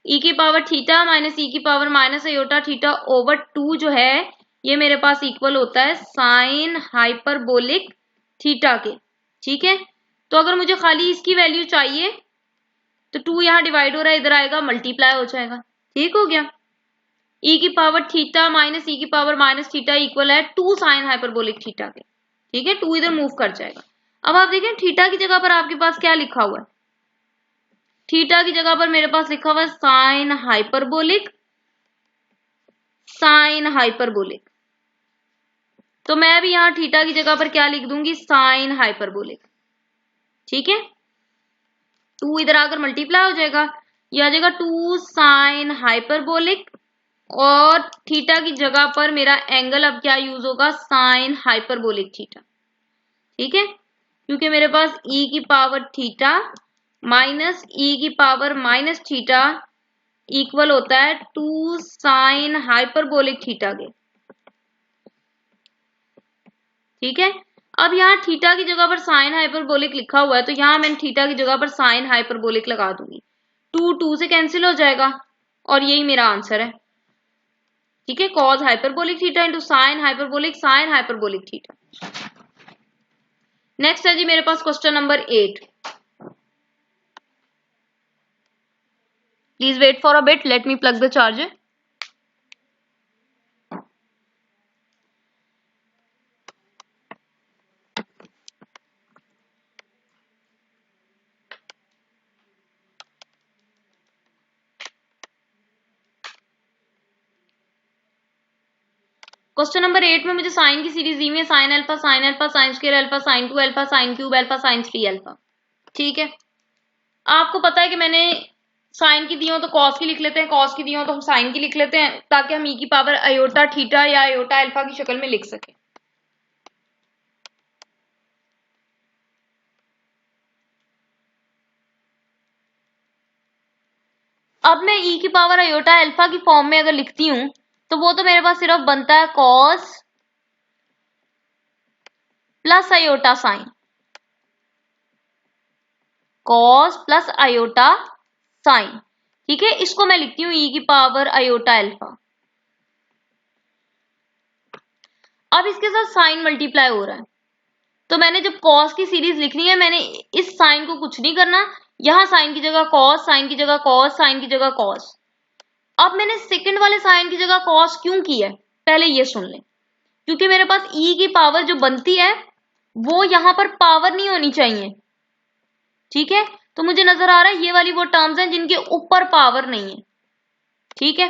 ई की पावर थीटा माइनस ई की power minus iota theta over 2 जो है ये मेरे पास इक्वल होता है साइन हाइपरबोलिक थीटा के। ठीक है, तो अगर मुझे खाली इसकी वैल्यू चाहिए तो 2 यहाँ डिवाइड हो रहा है, इधर आएगा मल्टीप्लाई हो जाएगा। ठीक हो गया, ई की पावर थीटा माइनस ई की पावर माइनस थीटा इक्वल है 2 साइन हाइपरबोलिक थीटा के। ठीक है, 2 इधर मूव कर जाएगा। अब आप देखें थीटा की जगह पर आपके पास क्या लिखा हुआ है, थीटा की जगह पर मेरे पास लिखा हुआ है साइन हाइपरबोलिक, साइन हाइपरबोलिक। तो मैं भी यहां थीटा की जगह पर क्या लिख दूंगी, साइन हाइपरबोलिक। ठीक है, 2 इधर आकर मल्टीप्लाई हो जाएगा, ये आ जाएगा 2 साइन हाइपरबोलिक और थीटा की जगह पर मेरा एंगल अब क्या यूज होगा, साइन हाइपरबोलिक थीटा। ठीक है, क्योंकि मेरे पास ई की पावर थीटा माइनस ई की पावर माइनस थीटा इक्वल होता है 2 साइन हाइपरबोलिक थीटा के। ठीक है, अब यहाँ थीटा की जगह पर साइन हाइपरबोलिक लिखा हुआ है तो यहाँ मैं थीटा की जगह पर साइन हाइपरबोलिक लगा दूंगी, 2 से कैंसिल हो जाएगा और यही मेरा आंसर है। ठीक है, cos hyperbolic theta into sine hyperbolic theta. Next है जी मेरे पास question number 8। Please wait for a bit, let me plug the charger. Question number 8 में मुझे साइन की सीरीज दी हुई है, sine alpha, sine square alpha, sine 2 alpha, sine cube alpha, sine 3 alpha. ठीक है, आपको पता है कि मैंने साइन की दी हो तो कॉस की लिख लेते हैं, कॉस की दी हो तो हम साइन की लिख लेते हैं, ताकि हम ई की पावर आयोटा थीटा या आयोटा अल्फा की शक्ल में लिख सकें। अब मैं ई की पावर आयोटा अल्फा की फॉर्म में अगर लिखती हूं तो वो तो मेरे पास सिर्फ बनता है cos plus iota sign, cos plus iota sign. ठीक है, इसको मैं लिखती हूँ ई की पावर आयोटा अल्फा। अब इसके साथ साइन मल्टीप्लाई हो रहा है तो मैंने जब कॉस की सीरीज लिखनी है मैंने इस साइन को कुछ नहीं करना, यहां साइन की जगह कॉस, साइन की जगह कॉस, साइन की जगह कॉस। अब मैंने सेकंड वाले साइन की जगह कॉस क्यों की है पहले ये सुन लें, क्योंकि मेरे पास ई की पावर जो बनती है वो यहां पर पावर नहीं होनी चाहिए। ठीक है, तो मुझे नजर आ रहा है ये वाली वो टर्म्स हैं जिनके ऊपर पावर नहीं है। ठीक है,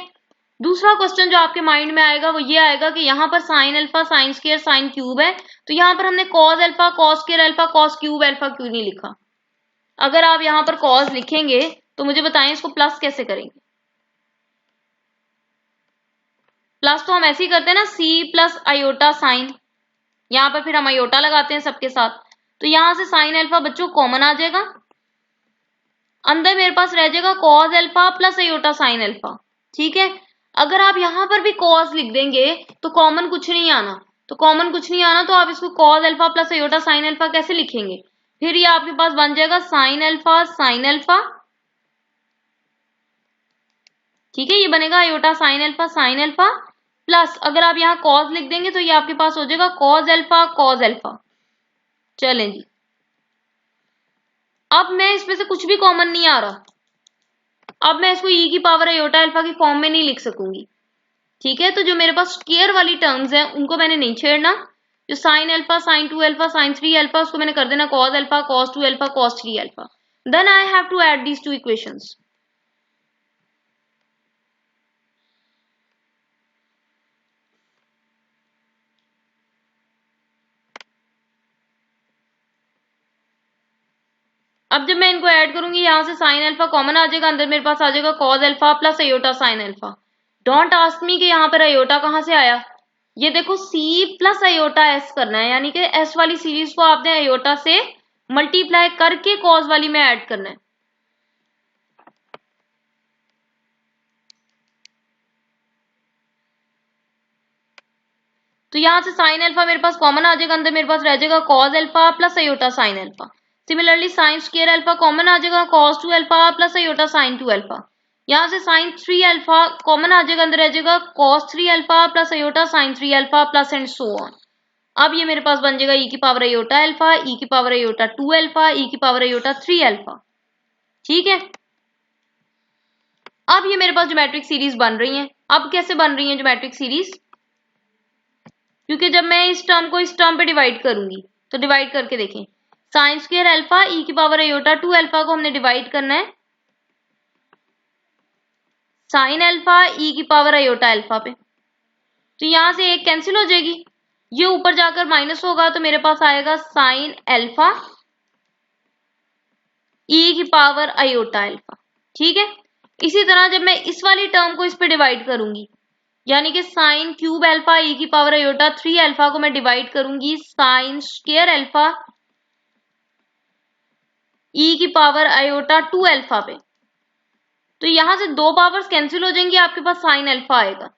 दूसरा क्वेश्चन जो आपके माइंड में आएगा वो ये आएगा कि यहाँ पर sign alpha, sine square, sine cube है तो यहाँ पर हमने cos alpha, cos square alpha, cos cube alpha क्यों नहीं लिखा। अगर आप यहाँ पर कॉस लिखेंगे तो मुझे बताएं इसको प्लस कैसे करेंगे। प्लस तो हम ऐसे ही करते हैं ना, सी प्लस आयोटा साइन, यहाँ पर फिर हम आयोटा लगाते हैं सबके साथ, तो यहां से साइन अल्फा बच्चों कॉमन आ जाएगा, अंदर मेरे पास रह जाएगा cos alpha plus iota sine alpha. ठीक है, अगर आप यहां पर भी कॉस लिख देंगे तो कॉमन कुछ नहीं आना, तो कॉमन कुछ नहीं आना तो आप इसको cos alpha plus iota sine alpha कैसे लिखेंगे, फिर ये आपके पास बन जाएगा साइन अल्फा साइन अल्फा। ठीक है, ये बनेगा आयोटा साइन अल्फा प्लस अगर आप यहाँ कॉस लिख देंगे तो ये आपके पास हो जाएगा कॉस अल्फा। चलें जी, अब मैं इसमें से कुछ भी कॉमन नहीं आ रहा, अब मैं इसको ई की पावर आयोटा अल्फा की फॉर्म में नहीं लिख सकूंगी। ठीक है, तो जो मेरे पास स्क्वायर वाली टर्म्स हैं उनको मैंने नहीं छेड़ना, जो sine alpha, sine 2 alpha, sine 3 alpha उसको मैंने कर देना cos alpha, cos 2 alpha, cos 3 alpha. Then I have to add these two equations. अब जब मैं इनको ऐड करूंगी यहां से साइन अल्फा कॉमन आ जाएगा, अंदर मेरे पास आ जाएगा cos alpha plus iota sine alpha. Don't ask me कि यहाँ पर आयोटा कहां से आया, ये देखो सी प्लस आयोटा एस करना है, यानी कि एस वाली सीरीज को आपने आयोटा से मल्टीप्लाई करके कॉस वाली में ऐड करना है। तो यहां से साइन अल्फा मेरे पास कॉमन आ जाएगा, अंदर मेरे पास रह जाएगा cos alpha plus iota sine alpha. Similarly sine square alpha common आ जाएगा, cos 2 alpha plus iota sine 2 alpha. यहाँ से साइन 3 अल्फा कॉमन आ जाएगा, अंदर रह जाएगा cos 3 alpha plus iota sign 3 alpha plus and so on. अब ये मेरे पास बन जाएगा e की पावर अयोटा अल्फा, e की पावर अयोटा 2 अल्फा, e की पावर अयोटा 3 अल्फा। ठीक है, अब ये मेरे पास ज्योमेट्रिक सीरीज बन रही है। अब कैसे बन रही है ज्योमेट्रिक सीरीज? क्योंकि जब मैं इस टर्म को इस टर्म पे डिवाइड करूंगी, तो डिवाइड करके देखें, साइन स्क्वायर अल्फा e की पावर अयोटा 2 अल्फा को हमने डिवाइड करना है साइन अल्फा e की पावर अयोटा अल्फा पे। तो यहां से एक कैंसिल हो जाएगी, ये ऊपर जाकर माइनस होगा, तो मेरे पास आएगा साइन अल्फा e की पावर अयोटा अल्फा। ठीक है, इसी तरह जब मैं इस वाली टर्म को इस पे डिवाइड करूंगी, यानी कि साइन क्यूब अल्फा e की पावर अयोटा 3 अल्फा को मैं डिवाइड करूंगी साइन स्क्वायर अल्फा e की पावर अयोटा 2 अल्फा पे, तो यहां से दो पावर्स कैंसिल हो जाएंगी, आपके पास साइन अल्फा आएगा।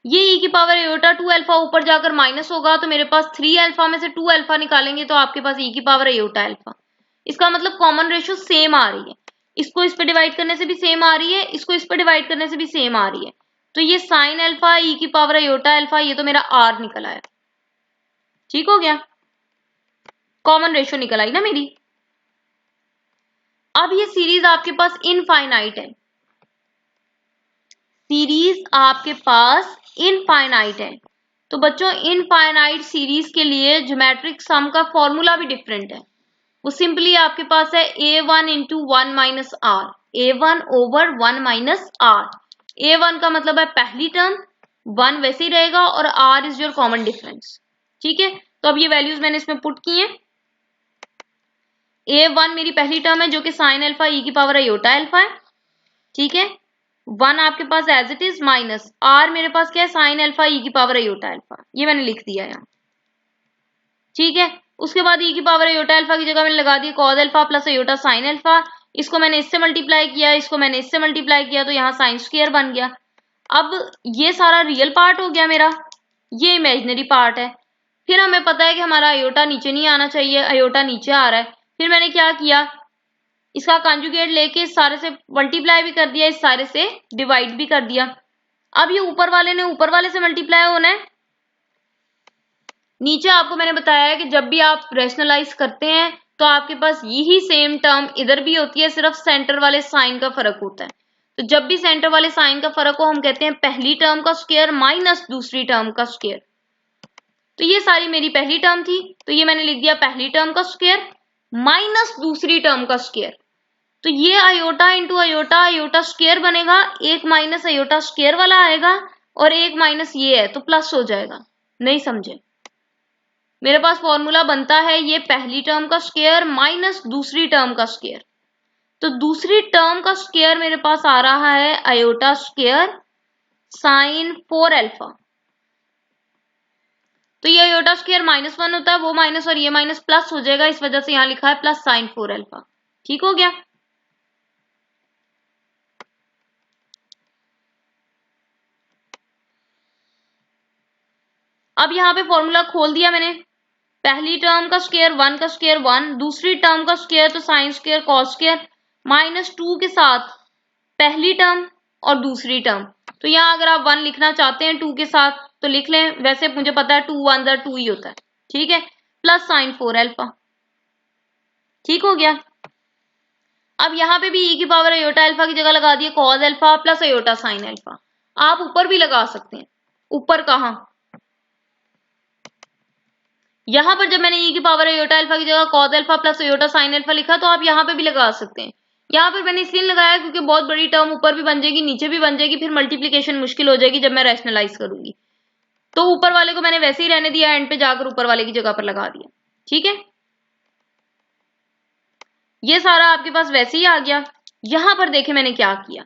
ये e की पावर अयोटा 2 अल्फा ऊपर जाकर माइनस होगा, तो मेरे पास 3 अल्फा में से 2 अल्फा निकालेंगे तो आपके पास e की पावर अयोटा अल्फा। इसका मतलब कॉमन रेशियो सेम आ रही है, इसको इस पे डिवाइड करने से भी सेम आ रही है, इसको इस पे डिवाइड करने से भी सेम आ रही है। तो ये साइन अल्फा e की पावर अयोटा अल्फा, ये तो मेरा r निकल आया। ठीक हो गया, कॉमन रेशियो निकल आई ना मेरी। अब ये सीरीज आपके पास इनफाइनाइट है, सीरीज आपके पास इनफाइनाइट है। तो बच्चों इनफाइनाइट सीरीज के लिए ज्योमेट्रिक सम का फॉर्मूला भी डिफरेंट है। वो सिंपली आपके पास है a1 into 1 minus R, a1 over 1 minus R. a1 का मतलब है पहली टर्म, 1 वैसे ही रहेगा और r is your common difference. ठीक है, तो अब ये वैल्यूज मैंने इसमें पुट की हैं। a1 मेरी पहली टर्म है जो कि साइन अल्फा e की पावर अयोटा अल्फा है। ठीक है, 1 आपके पास as it is minus r मेरे पास क्या है, साइन अल्फा e की पावर अयोटा अल्फा, ये मैंने लिख दिया यहाँ। ठीक है, उसके बाद e की पावर अयोटा अल्फा की जगह मैंने लगा दी cos alpha plus iota sine alpha. इसको मैंने इससे मल्टीप्लाई किया, इसको मैंने इससे मल्टीप्लाई किया, तो यहाँ साइन स्क्वायर बन गया। अब ये सारा रियल पार्ट हो गया मेरा, ये इमेजिनरी पार्ट है। फिर हमें पता है कि हमारा अयोटा नीचे नहीं आना चाहिए, अयोटा नीचे आ रहा है। फिर मैंने क्या किया, इसका कॉन्जुगेट लेके इस सारे से मल्टीप्लाई भी कर दिया, इस सारे से डिवाइड भी कर दिया। अब ये ऊपर वाले ने ऊपर वाले से मल्टीप्लाई होना है। नीचे आपको मैंने बताया है कि जब भी आप रैशनलाइज करते हैं तो आपके पास यही सेम टर्म इधर भी होती है, सिर्फ सेंटर वाले साइन का फर्क होता है। तो जब भी सेंटर वाले साइन का फर्क हो, हम कहते हैं पहली टर्म का स्क्वायर माइनस दूसरी टर्म का स्क्वायर। तो ये सारी मेरी पहली टर्म थी, तो ये मैंने लिख दिया पहली टर्म का स्क्वायर माइनस दूसरी टर्म का स्क्वायर। तो ये iota into iota, iota square बनेगा, एक माइनस अयोटा स्क्वायर वाला आएगा और एक माइनस ये है तो प्लस हो जाएगा। नहीं समझे? मेरे पास फॉर्मूला बनता है ये पहली टर्म का स्क्वायर माइनस दूसरी टर्म का स्क्वायर। तो दूसरी टर्म का स्क्वायर मेरे पास आ रहा है अयोटा स्क्वायर साइन 4 अल्फा। तो ये अयोटा स्क्वायर -1 होता है, वो माइनस और ये माइनस प्लस हो जाएगा, इस वजह से यहां लिखा है प्लस साइन 4 अल्फा। ठीक हो गया। अब यहाँ पे फॉर्मूला खोल दिया मैंने, पहली टर्म का स्क्वायर 1 का स्क्वायर 1, दूसरी टर्म का स्क्वायर तो साइन स्क्वायर कॉस स्क्वायर -2 के साथ पहली टर्म और दूसरी टर्म। तो यहाँ अगर आप 1 लिखना चाहते हैं 2 के साथ तो लिख लें, वैसे मुझे पता है 2 1 2 ही होता है। ठीक है, प्लस साइन 4 अल्फा। ठीक हो गया। अब यहाँ पे भी e की पावर अयोटा अल्फा की जगह लगा दिए cos alpha plus iota sine alpha. आप ऊपर भी लगा सकते हैं। ऊपर कहाँ? यहाँ पर जब मैंने e की पावर अयोटा अल्फा की जगह cos alpha plus iota sine alpha लिखा, तो आप यहाँ पे भी लगा सकते हैं। यहाँ पर मैंने इसलिए लगाया क्योंकि बहुत बड़ी टर्म ऊपर भी बन जाएगी नीचे भी बन जाएगी, फिर मल्टीप्लीकेशन मुश्किल हो जाएगी जब मैं रैशनलाइज करूंगी। तो ऊपर वाले को मैंने वैसे ही रहने दिया, एंड पे जाकर ऊपर वाले की जगह पर लगा दिया। ठीक है, ये सारा आपके पास वैसे ही आ गया। यहां पर देखे मैंने क्या किया,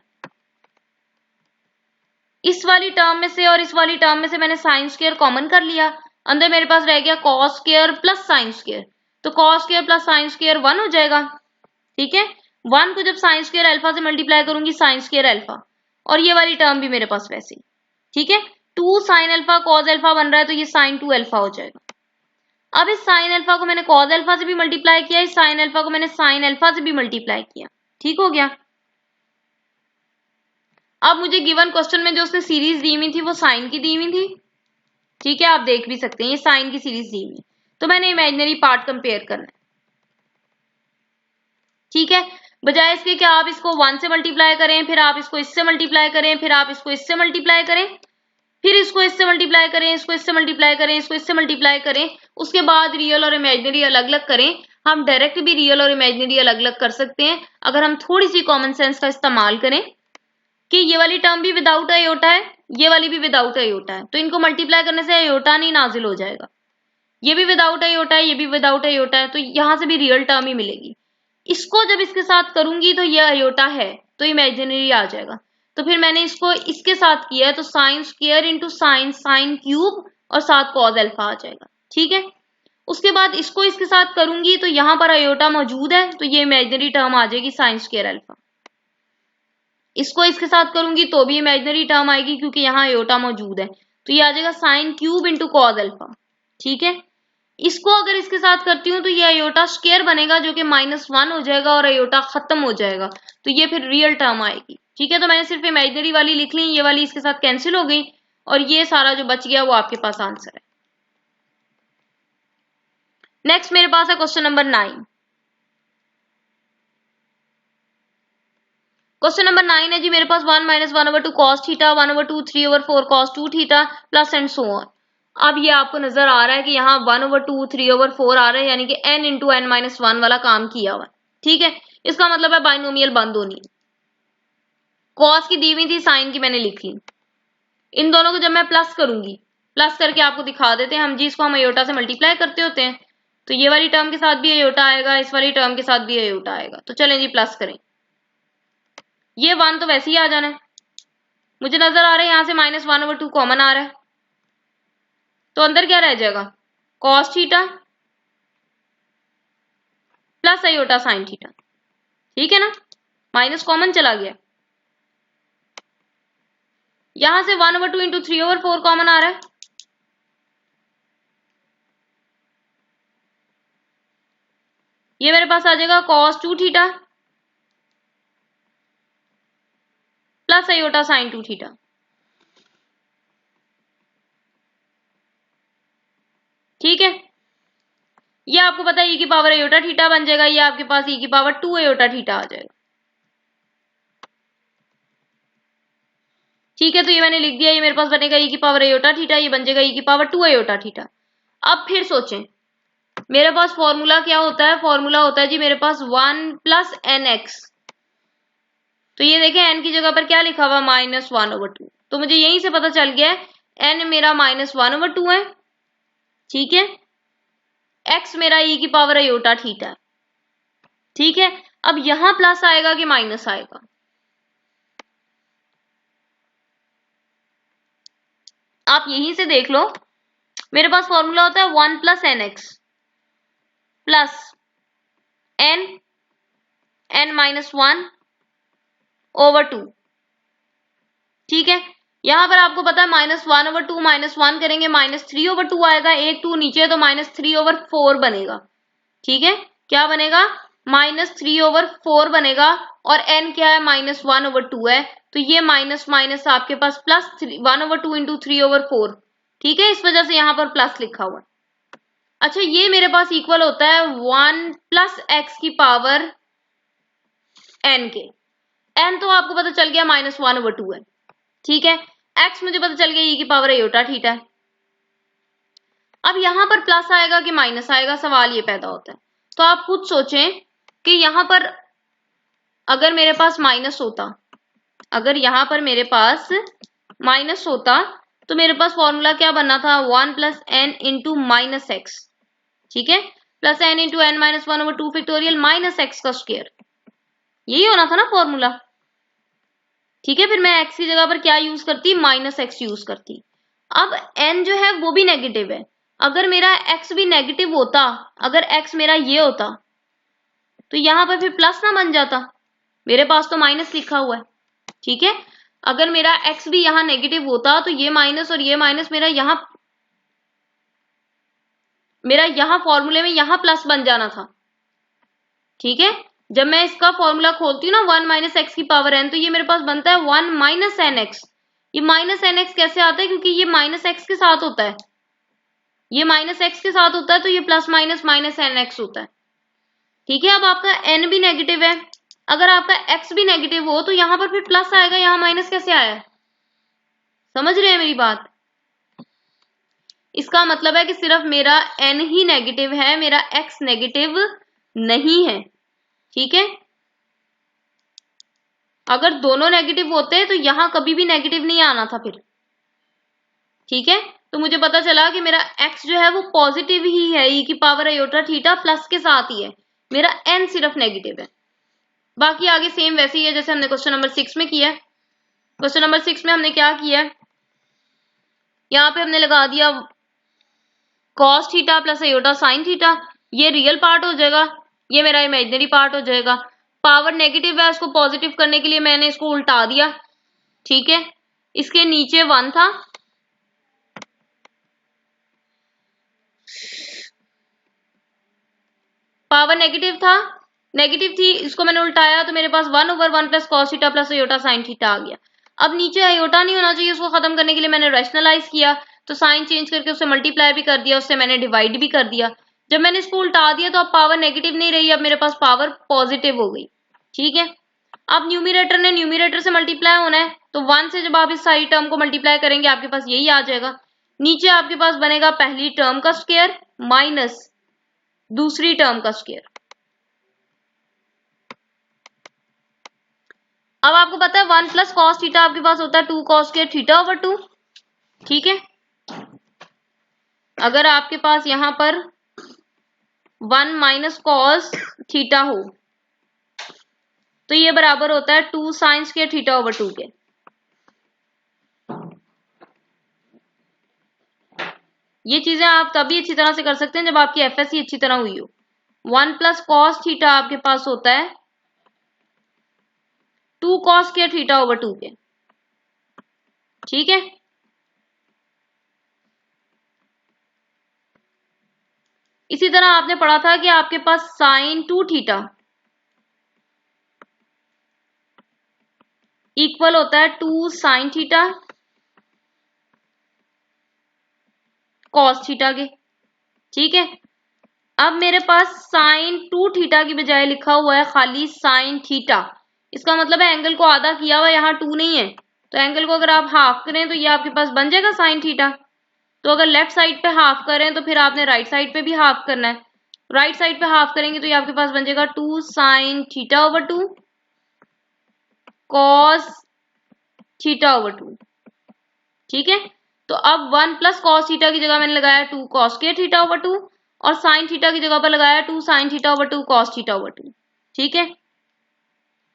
इस वाली टर्म में से और इस वाली टर्म में से मैंने साइन स्क्वायर कॉमन कर लिया, अंदर मेरे पास रह गया cos square plus sine square. तो cos square plus sine square 1 हो जाएगा। ठीक है, 1 को जब साइन स्क्वायर अल्फा से मल्टीप्लाई करूंगी साइन स्क्वायर अल्फा, और ये वाली टर्म भी मेरे पास वैसे ही। ठीक है, 2 साइन अल्फा कॉस अल्फा बन रहा है, तो ये साइन 2 अल्फा हो जाएगा। अब इस साइन अल्फा को मैंने कॉस अल्फा से भी मल्टीप्लाई किया, इस साइन अल्फा को मैंने साइन अल्फा से भी मल्टीप्लाई किया। ठीक हो गया। अब मुझे गिवन क्वेश्चन में जो उसने सीरीज दी हुई थी वो साइन की दी हुई थी, ठीक है, आप देख भी सकते हैं ये साइन की सीरीज दी हुई, तो मैंने इमेजिनरी पार्ट कंपेयर करना है, ठीक है। बजाय इसके क्या आप इसको 1 से मल्टीप्लाई करें, फिर आप इसको इससे मल्टीप्लाई करें, फिर आप इसको इससे मल्टीप्लाई करें, फिर इसको इससे मल्टीप्लाई करें, इसको इससे मल्टीप्लाई करें, इसको इससे मल्टीप्लाई करें, उसके बाद रियल और इमेजिनरी अलग अलग करें। हम डायरेक्ट भी रियल और इमेजिनरी अलग अलग कर सकते हैं अगर हम थोड़ी सी कॉमन सेंस का इस्तेमाल करें कि ये वाली टर्म भी विदाउट अयोटा है, ये वाली भी विदाउट अयोटा है, तो इनको मल्टीप्लाई करने से अयोटा नहीं नाजिल हो जाएगा। ये भी विदाउट अयोटा है, ये भी विदाउट अयोटा है, तो यहां से भी रियल टर्म ही मिलेगी। इसको जब इसके साथ करूंगी तो ये अयोटा है तो इमेजिनरी आ जाएगा, तो फिर मैंने इसको इसके साथ किया है तो sine square into sine, sine cube और साथ कॉस अल्फा आ जाएगा, ठीक है। उसके बाद इसको इसके साथ करूंगी तो यहाँ पर अयोटा मौजूद है तो ये इमेजिनरी टर्म आ जाएगी साइन स्क्वायर अल्फा। इसको इसके साथ करूंगी तो भी इमेजिनरी टर्म आएगी क्योंकि यहाँ अयोटा मौजूद है, तो ये आ जाएगा sine cube into cos alpha, ठीक है। इसको अगर इसके साथ करती हूँ तो ये अयोटा स्क्वायर बनेगा जो कि -1 हो जाएगा और अयोटा खत्म हो जाएगा, तो ये फिर रियल टर्म आएगी, ठीक है। तो मैंने सिर्फ इमेजिनरी वाली लिख ली, ये वाली इसके साथ कैंसिल हो गई और ये सारा जो बच गया वो आपके पास आंसर है। नेक्स्ट मेरे पास है क्वेश्चन नंबर 9। क्वेश्चन नंबर 9 है जी मेरे पास 1 - 1/2 cos theta, 1/2 3/4 cos 2 theta plus and so on. अब ये आपको नजर आ रहा है कि यहाँ 1/2 3/4 आ रहा है, यानी कि n इंटू n-1 वाला काम किया हुआ, ठीक है। इसका मतलब है बाइनोमियल बंद होनी है। कॉस की दी हुई थी, साइन की मैंने लिख ली। इन दोनों को जब मैं प्लस करूंगी, प्लस करके आपको दिखा देते हैं हम जी, इसको हम अयोटा से मल्टीप्लाई करते होते हैं, तो ये वाली टर्म के साथ भी अयोटा आएगा, इस वाली टर्म के साथ भी अयोटा आएगा, तो चलें जी प्लस करें। ये 1 तो वैसे ही आ जाना है, मुझे नजर आ रहा है यहाँ से -1/2 कॉमन आ रहा है, तो अंदर क्या रह जाएगा cos theta plus iota sine theta, ठीक है ना, माइनस कॉमन चला गया। यहां से 1/2 इंटू 3/4 कॉमन आ रहा है, ये मेरे पास आ जाएगा cos 2 theta plus iota sign 2 theta, ठीक है। ये आपको पता है e की पावर अयोटा थीटा बन जाएगा, ये आपके पास e की पावर 2 अयोटा थीटा आ जाएगा, ठीक है। तो ये मैंने लिख दिया, ये मेरे पास बनेगा e की पावर अयोटा थीटा, ये बन जाएगा e की पावर 2 अयोटा थीटा। अब फिर सोचें मेरे पास फॉर्मूला क्या होता है, फॉर्मूला होता है जी मेरे पास 1 + nx, तो ये देखें n की जगह पर क्या लिखा हुआ -1/2, तो मुझे यहीं से पता चल गया है n मेरा -1/2 है, ठीक है, x मेरा e की पावर अयोटा थीटा है, ठीक है। अब यहां प्लस आएगा कि माइनस आएगा, आप यहीं से देख लो, मेरे पास फॉर्मूला होता है 1 + nx प्लस n-1/2, ठीक है। यहां पर आपको पता है -1/2 -1 करेंगे -3/2 आएगा, एक 2 नीचे तो -3/4 बनेगा, ठीक है। क्या बनेगा -3/4 बनेगा और n क्या है -1/2 है, तो ये माइनस माइनस आपके पास प्लस 1/2 इंटू 3/4, ठीक है, इस वजह से यहां पर प्लस लिखा हुआ है। अच्छा ये मेरे पास इक्वल होता है 1 + x की पावर n के, n तो आपको पता चल गया -1/2 है, ठीक है, x मुझे पता चल गया e की पावर अयोटा थीटा है। अब यहां पर प्लस आएगा कि माइनस आएगा, सवाल ये पैदा होता है। तो आप खुद सोचें कि यहां पर अगर मेरे पास माइनस होता, अगर यहां पर मेरे पास माइनस होता तो मेरे पास फॉर्मूला क्या बनना था 1 + n इंटू -x, ठीक है, plus n into n-1/2 factorial -x का स्क्वायर, यही होना था ना फॉर्मूला, ठीक है। फिर मैं x की जगह पर क्या यूज करती, -x यूज करती। अब n जो है वो भी नेगेटिव है, अगर मेरा x भी नेगेटिव होता, अगर x मेरा ये होता तो यहां पर फिर प्लस ना बन जाता, मेरे पास तो माइनस लिखा हुआ है, ठीक है। अगर मेरा x भी यहां नेगेटिव होता तो ये माइनस और ये माइनस मेरा यहां फॉर्मूले में यहां प्लस बन जाना था, ठीक है। जब मैं इसका फॉर्मूला खोलती हूँ ना 1 माइनस एक्स की पावर एन, तो ये मेरे पास बनता है 1 माइनस एन एक्स। ये माइनस एन एक्स कैसे आता है? क्योंकि ये माइनस एक्स के साथ होता है, ये माइनस एक्स के साथ होता है, तो ये plus minus minus n x होता है। ठीक है, अब आपका एन भी नेगेटिव है, अगर आपका एक्स भी नेगेटिव हो तो यहाँ पर फिर प्लस आएगा, यहाँ माइनस कैसे आया? समझ रहे हैं मेरी बात? इसका मतलब है कि सिर्फ मेरा एन ही नेगेटिव है, मेरा एक्स नेगेटिव नहीं है। ठीक है, अगर दोनों नेगेटिव होते तो यहां कभी भी नेगेटिव नहीं आना था फिर। ठीक है, तो मुझे पता चला कि मेरा x जो है वो पॉजिटिव ही है, e की पावर आयोटा थीटा प्लस के साथ ही है, मेरा n सिर्फ नेगेटिव है। बाकी आगे सेम वैसे ही है जैसे हमने क्वेश्चन नंबर 6 में किया है। क्वेश्चन नंबर 6 में हमने क्या किया है, यहाँ पे हमने लगा दिया cos theta plus iota sine theta, ये रियल पार्ट हो जाएगा, ये मेरा इमेजिनरी पार्ट हो जाएगा। पावर नेगेटिव है, इसको पॉजिटिव करने के लिए मैंने इसको उल्टा दिया। ठीक है, इसके नीचे 1 था, पावर नेगेटिव था, नेगेटिव थी, इसको मैंने उल्टाया तो मेरे पास 1/1 plus cos theta plus iota sine theta आ गया। अब नीचे आयोटा नहीं होना चाहिए, उसको खत्म करने के लिए मैंने रैशनलाइज किया, तो साइन चेंज करके उससे मल्टीप्लाई भी कर दिया, उससे मैंने डिवाइड भी कर दिया। जब मैंने इसको उल्टा दिया तो अब पावर नेगेटिव नहीं रही, अब मेरे पास पावर पॉजिटिव हो गई। ठीक है, अब न्यूमिरेटर ने न्यूमिरेटर से मल्टीप्लाई होना है, तो 1 से जब आप इस सारी टर्म को मल्टीप्लाई करेंगे आपके पास यही आ जाएगा। नीचे आपके पास बनेगा पहली टर्म का स्क्वायर माइनस दूसरी टर्म का स्क्वायर। अब आपको पता है 1 प्लस कॉस थीटा आपके पास होता है 2 कॉस स्क्वायर थीटा ओवर 2। ठीक है, अगर आपके पास यहां पर 1 माइनस कॉस थीटा हो तो ये बराबर होता है 2 साइन स्क्वायर थीटा ओवर 2 के। ये चीजें आप तभी अच्छी तरह से कर सकते हैं जब आपकी एफएससी अच्छी तरह हुई हो। 1 प्लस कॉस थीटा आपके पास होता है 2 कॉस स्क्वायर थीटा ओवर 2 के। ठीक है, इसी तरह आपने पढ़ा था कि आपके पास साइन 2 थीटा इक्वल होता है 2 साइन थीटा कॉस थीटा के। ठीक है, अब मेरे पास साइन 2 थीटा की बजाय लिखा हुआ है खाली साइन थीटा, इसका मतलब है एंगल को आधा किया हुआ, यहाँ 2 नहीं है, तो एंगल को अगर आप हाफ करें तो ये आपके पास बन जाएगा साइन थीटा। तो अगर लेफ्ट साइड पे हाफ करें तो फिर आपने राइट साइड पे भी हाफ करना है, राइट साइड पे हाफ करेंगे तो ये आपके पास बन जाएगा 2 sine theta over 2 cos theta over 2। ठीक है, तो अब 1 प्लस कॉस थीटा की जगह मैंने लगाया 2 कॉस स्क्वायर थीटा ओवर 2 और साइन थीटा की जगह पर लगाया 2 sine theta over 2 cos theta over 2। ठीक है,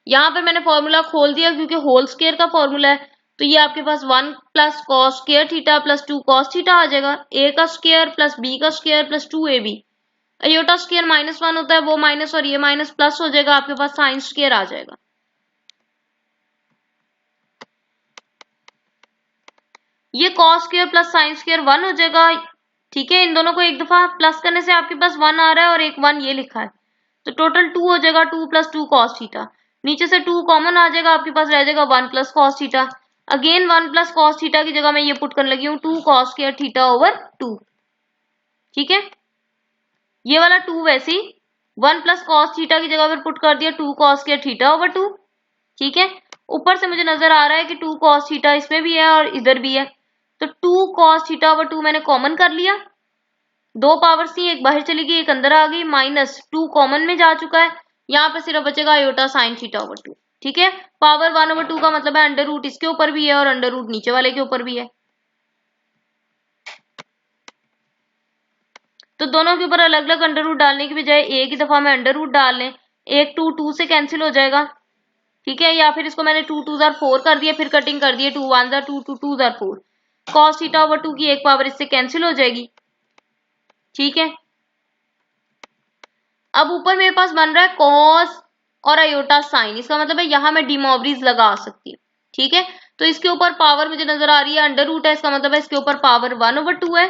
यहां पर मैंने फॉर्मूला खोल दिया क्योंकि होल स्क्वायर का फॉर्मूला है, तो ये आपके पास 1 plus cos square theta plus 2 cos theta आ जाएगा, a का स्क्वायर प्लस b का square plus 2ab। Iota square -1 होता है, वो माइनस और ये माइनस प्लस हो जाएगा, आपके पास साइन स्क्वायर आ जाएगा। ये cos square plus sine square 1 हो जाएगा। ठीक है, इन दोनों को एक दफा प्लस करने से आपके पास 1 आ रहा है और एक 1 ये लिखा है, तो टोटल 2 हो जाएगा, 2 प्लस 2 कॉस थीटा। नीचे से 2 कॉमन आ जाएगा, आपके पास रह जाएगा 1 plus cos theta. Again 1 plus cos theta की जगह मैं ये पुट करने लगी हूँ 2 कॉस स्क्वायर थीटा ओवर 2। ठीक है, ये वाला 2 वैसे ही 1 प्लस कॉस थीटा की जगह पर पुट कर दिया 2 कॉस स्क्वायर थीटा ओवर 2। ठीक है, ऊपर से मुझे नजर आ रहा है कि 2 कॉस थीटा इसमें भी है और इधर भी है, तो 2 कॉस थीटा ओवर 2 मैंने कॉमन कर लिया, 2 पावर्स थी, एक बाहर चली गई एक अंदर आ गई, माइनस 2 कॉमन में जा चुका है, यहाँ पे सिर्फ बचेगा आयोटा साइन थीटा ओवर 2। ठीक है, पावर 1/2 का मतलब है अंडर रूट इसके ऊपर भी है और अंडर रूट नीचे वाले के ऊपर भी है, तो दोनों के ऊपर अलग अलग अंडर रूट डालने की बजाय एक ही दफा में अंडर रूट डाल लें, एक 2 से कैंसिल हो जाएगा। ठीक है, या फिर इसको मैंने 2 2 4 कर दिया, फिर कटिंग कर दिए 2 1 2 2 2 4, कॉस थीटा ओवर 2 की एक पावर इससे कैंसिल हो जाएगी। ठीक है, अब ऊपर मेरे पास बन रहा है कॉस और आयोटा साइन, इसका मतलब है यहाँ मैं डिमोवरीज लगा सकती हूँ। ठीक है, तो इसके ऊपर पावर मुझे नजर आ रही है अंडर रूट है, इसका मतलब है इसके ऊपर पावर 1/2 है,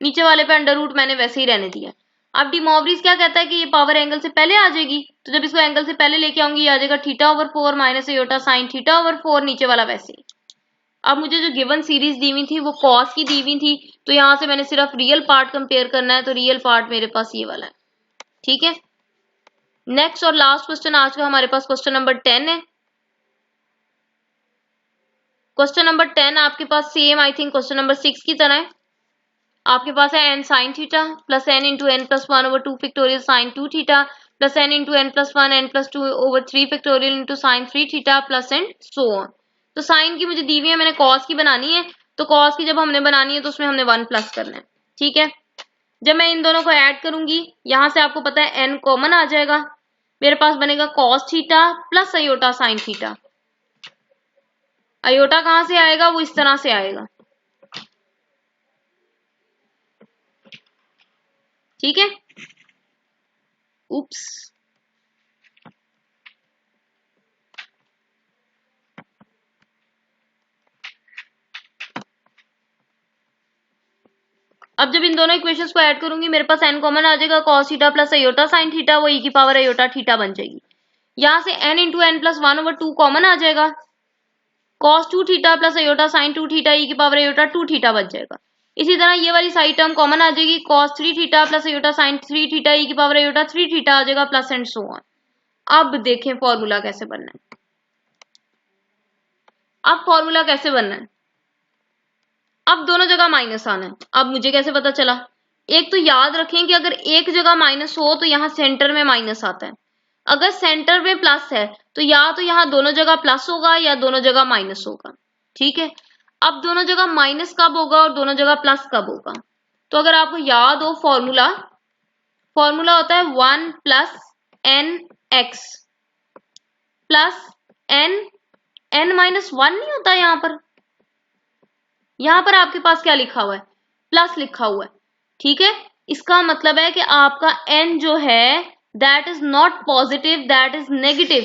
नीचे वाले पे अंडर रूट मैंने वैसे ही रहने दिया। अब डी मॉवरीज क्या कहता है कि ये पावर एंगल से पहले आ जाएगी, तो जब इसको एंगल से पहले लेके आऊंगी ये आ जाएगा θ/4 माइनस आयोटा साइन θ/4, नीचे वाला वैसे ही। अब मुझे जो गिवन सीरीज दी हुई थी वो कॉस की दी हुई थी, तो यहाँ से मैंने सिर्फ रियल पार्ट कंपेयर करना है, तो रियल पार्ट मेरे पास ये वाला है। ठीक है, नेक्स्ट और लास्ट क्वेश्चन आज का हमारे पास क्वेश्चन नंबर 10 है। क्वेश्चन नंबर 10 आपके पास same I think question number 6 की तरह है। आपके पास है n sin theta plus n into n plus 1/2 factorial sine 2 theta plus n into n plus 1 n plus 2/3 factorial into sine 3 theta plus and so on. तो sine की मुझे दी हुई है, मैंने कॉस की बनानी है, तो कॉस की जब हमने बनानी है तो उसमें हमने 1 प्लस करना है। ठीक है, जब मैं इन दोनों को ऐड करूंगी यहां से आपको पता है n कॉमन आ जाएगा, मेरे पास बनेगा cos theta plus iota sine theta. Iota कहां से आएगा, वो इस तरह से आएगा। ठीक है, उप्स, अब जब इन दोनों इक्वेशंस को ऐड करूंगी मेरे पास n कॉमन आ जाएगा, cos theta plus iota sine theta, वो e की पावर आयोटा थीटा बन जाएगी। यहां से n into n plus 1/2 common आ जाएगा, cos 2 theta plus iota sine 2 theta e की पावर आयोटा 2 थीटा बन जाएगा। इसी तरह ये वाली साइड टर्म कॉमन आ जाएगी, cos 3 theta plus iota sign 3 theta e की पावर आयोटा 3 थीटा आ जाएगा, प्लस एंड सो ऑन। अब देखें फॉर्मूला कैसे बनना है। अब फॉर्मूला कैसे बनना है, अब दोनों जगह माइनस आना है। अब मुझे कैसे पता चला, एक तो याद रखें कि अगर एक जगह माइनस हो तो यहाँ सेंटर में माइनस आता है, अगर सेंटर में प्लस है तो या तो यहाँ दोनों जगह प्लस होगा या दोनों जगह माइनस होगा। ठीक है, अब दोनों जगह माइनस कब होगा और दोनों जगह प्लस कब होगा, तो अगर आपको याद हो फॉर्मूला होता है 1 plus n x plus n minus 1 नहीं होता, यहाँ पर आपके पास क्या लिखा हुआ है, प्लस लिखा हुआ है। ठीक है, इसका मतलब है कि आपका n जो है that is not positive, that is negative.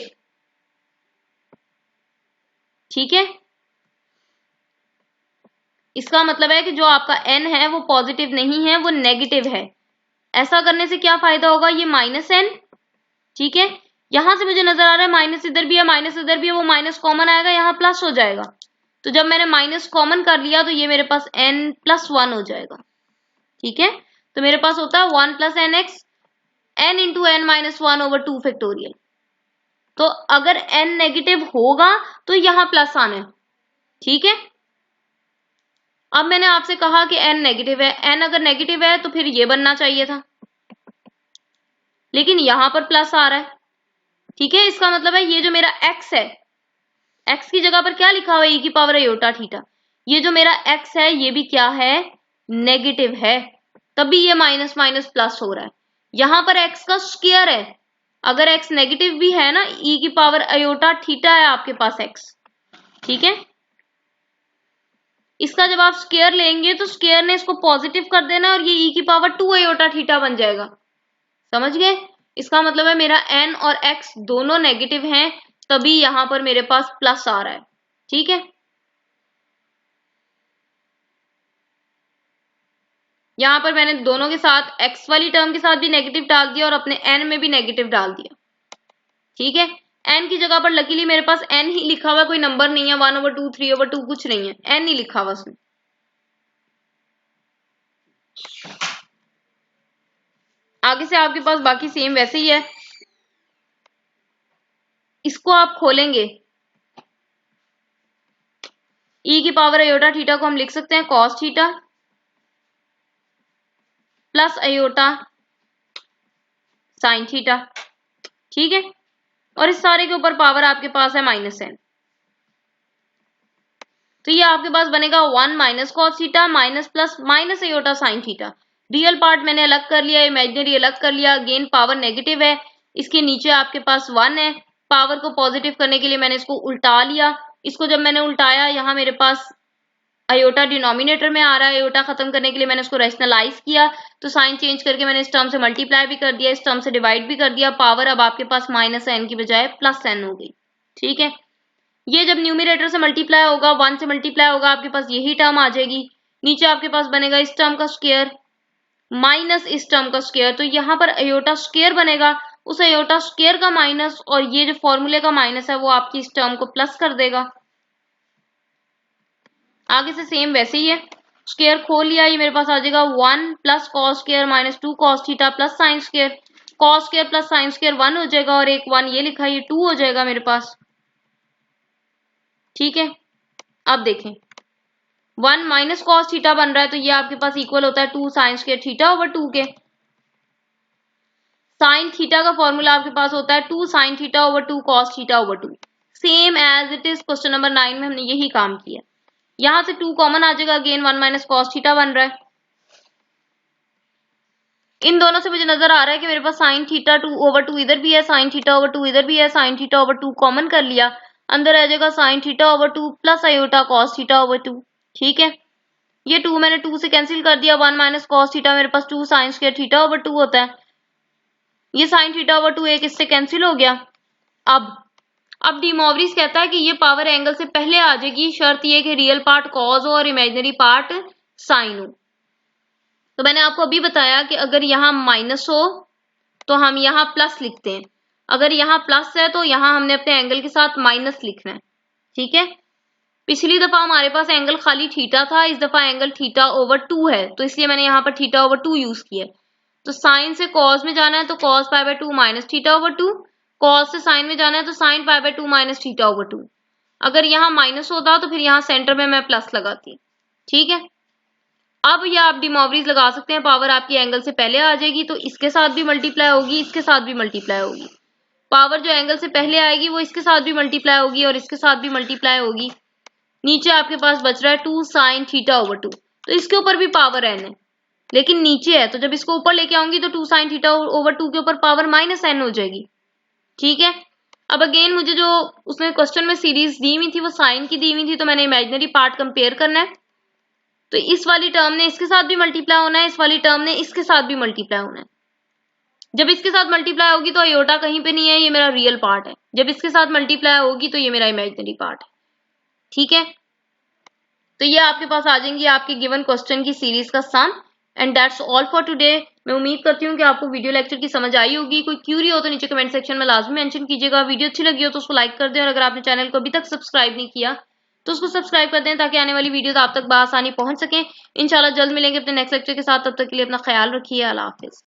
ठीक है, इसका मतलब है कि जो आपका n है वो पॉजिटिव नहीं है, वो नेगेटिव है। ऐसा करने से क्या फायदा होगा, ये माइनस n। ठीक है, यहां से मुझे नजर आ रहा है माइनस इधर भी है माइनस इधर भी है, वो माइनस कॉमन आएगा, यहाँ प्लस हो जाएगा। तो जब मैंने माइनस कॉमन कर लिया तो ये मेरे पास n प्लस 1 हो जाएगा। ठीक है, तो मेरे पास होता है 1 plus n x n into n minus 1/2 factorial. तो अगर n नेगेटिव होगा तो यहाँ प्लस आना है। ठीक है, अब मैंने आपसे कहा कि n नेगेटिव है, n अगर नेगेटिव है तो फिर ये बनना चाहिए था, लेकिन यहां पर प्लस आ रहा है। ठीक है, इसका मतलब है ये जो मेरा x है, x की जगह पर क्या लिखा हुआ है, e की पावर आयोटा थीटा, ये जो मेरा x है ये भी क्या है, नेगेटिव है, तभी ये माइनस माइनस प्लस हो रहा है। यहां पर x का स्क्वायर है, अगर x नेगेटिव भी है ना, e की पावर आयोटा थीटा है आपके पास x। ठीक है, इसका जब आप स्क्वायर लेंगे तो स्क्वायर ने इसको पॉजिटिव कर देना और ये e की पावर 2 आयोटा थीटा बन जाएगा। समझ गए, इसका मतलब है मेरा n और x दोनों नेगेटिव हैं, तभी यहां पर मेरे पास प्लस आ रहा है। ठीक है, यहां पर मैंने दोनों के साथ x वाली टर्म के साथ भी नेगेटिव डाल दिया और अपने n में भी नेगेटिव डाल दिया। ठीक है, n की जगह पर लकीली मेरे पास n ही लिखा हुआ है, कोई नंबर नहीं है, 1/2 3/2 कुछ नहीं है, n ही लिखा हुआ उसमें। आगे से आपके पास बाकी सेम वैसे ही है। इसको आप खोलेंगे, e की पावर आयोटा थीटा को हम लिख सकते हैं cos theta plus iota sine theta. ठीक है, और इस सारे के ऊपर पावर आपके पास है -n, तो ये आपके पास बनेगा 1 minus cos theta minus plus minus iota sine theta. Real part मैंने अलग कर लिया, इमेजिनरी अलग कर लिया, अगेन पावर नेगेटिव है, इसके नीचे आपके पास 1 है, पावर को पॉजिटिव करने के लिए मैंने इसको उल्टा लिया। इसको जब मैंने उल्टाया यहाँ मेरे पास आयोटा डिनोमिनेटर में आ रहा है, आयोटा खत्म करने के लिए मैंने उसको रैशनलाइज किया, तो साइन चेंज करके मैंने इस टर्म से मल्टीप्लाई भी कर दिया, इस टर्म से डिवाइड भी कर दिया, पावर अब आपके पास -n की बजाय +n हो गई। ठीक है, ये जब न्यूमिनेटर से मल्टीप्लाई होगा, 1 से मल्टीप्लाई होगा, आपके पास यही टर्म आ जाएगी, नीचे आपके पास बनेगा इस टर्म का स्क्वायर माइनस इस टर्म का स्क्वायर, तो यहाँ पर आयोटा स्क्वायर बनेगा, उस आयोटा स्क्वायर का माइनस और ये जो फॉर्मूले का माइनस है वो आपकी इस टर्म को प्लस कर देगा। आगे से सेम वैसे ही है, स्क्वायर खोल लिया, ये मेरे पास आ जाएगा 1 plus cos square minus 2 cos theta plus sine square, cos square plus sine square 1 हो जाएगा और एक 1 ये लिखा है, ये 2 हो जाएगा मेरे पास। ठीक है, अब देखें 1 माइनस कॉस थीटा बन रहा है, तो ये आपके पास इक्वल होता है 2 साइन स्क्वायर थीटा ओवर 2 के। साइन थीटा का फॉर्मूला आपके पास होता है 2 sine theta over 2 cos theta over 2, same as it is question number 9 में हमने यही काम किया। यहां से 2 कॉमन आ जाएगा, अगेन 1 माइनस कॉस थीटा बन रहा है। इन दोनों से मुझे नजर आ रहा है कि मेरे पास साइन थीटा 2 ओवर 2 इधर भी है, साइन थीटा ओवर 2 इधर भी है, साइन थीटा ओवर 2 कॉमन कर लिया, अंदर आ जाएगा sign theta over 2 plus iota cos theta over 2। ठीक है, ये 2 मैंने 2 से कैंसिल कर दिया, 1 माइनस कॉस थीटा मेरे पास 2 साइन स्क्वायर थीटा ओवर 2 होता है, ये साइन थीटा ओवर 2 एक इससे कैंसिल हो गया। अब डी मोवरिस कहता है कि ये पावर एंगल से पहले आ जाएगी, शर्त ये कि रियल पार्ट कॉस हो और इमेजिनरी पार्ट साइन हो। तो मैंने आपको अभी बताया कि अगर यहाँ माइनस हो तो हम यहाँ प्लस लिखते हैं, अगर यहाँ प्लस है तो यहाँ हमने अपने एंगल के साथ माइनस लिखना है। ठीक है, पिछली दफा हमारे पास एंगल खाली थीटा था, इस दफा एंगल थीटा ओवर 2 है, तो इसलिए मैंने यहाँ पर थीटा ओवर 2 यूज किया है। तो साइन से कॉस में जाना है तो cos pi by 2 minus theta over 2, cos से साइन में जाना है तो sign pi bye 2 minus theta over 2। अगर यहाँ माइनस होता तो फिर यहाँ सेंटर में मैं प्लस लगाती। ठीक है, अब यह आप डी मोवरिस लगा सकते हैं, पावर आपकी एंगल से पहले आ जाएगी तो इसके साथ भी मल्टीप्लाई होगी, इसके साथ भी मल्टीप्लाई होगी। पावर जो एंगल से पहले आएगी वो इसके साथ भी मल्टीप्लाई होगी और इसके साथ भी मल्टीप्लाई होगी। नीचे आपके पास बच रहा है 2 साइन थीटा ओवर 2, तो इसके ऊपर भी पावर n है लेकिन नीचे है, तो जब इसको ऊपर लेके आऊंगी तो 2 साइन थीटा ओवर 2 के ऊपर पावर माइनस n हो जाएगी। ठीक है, अब अगेन मुझे जो उसने क्वेश्चन में सीरीज दी हुई थी वो साइन की दी हुई थी, तो मैंने इमेजिनरी पार्ट कंपेयर करना है, तो इस वाली टर्म ने इसके साथ भी मल्टीप्लाई होना है, इस वाली टर्म ने इसके साथ भी मल्टीप्लाई होना है। जब इसके साथ मल्टीप्लाई होगी तो आयोटा कहीं पे नहीं है, ये मेरा रियल पार्ट है, जब इसके साथ मल्टीप्लाई होगी तो ये मेरा इमेजिनरी पार्ट है। ठीक है, तो ये आपके पास आ जाएंगी आपके गिवन क्वेश्चन की सीरीज का sum, and that's all for today. मैं उम्मीद करती हूँ कि आपको वीडियो लेक्चर की समझ आई होगी। कोई क्यूरी हो तो नीचे कमेंट सेक्शन में लाजमी मेंशन कीजिएगा। वीडियो अच्छी लगी हो तो उसको लाइक कर दें और अगर आपने चैनल को अभी तक सब्सक्राइब नहीं किया तो उसको सब्सक्राइब कर दें ताकि आने वाली वीडियोस आप तक बआसानी पहुंच सकें। इंशाल्लाह जल्द मिलेंगे अपने नेक्स्ट लेक्चर के साथ, तब तक के लिए अपना ख्याल रखिए। अल्लाह हाफिज।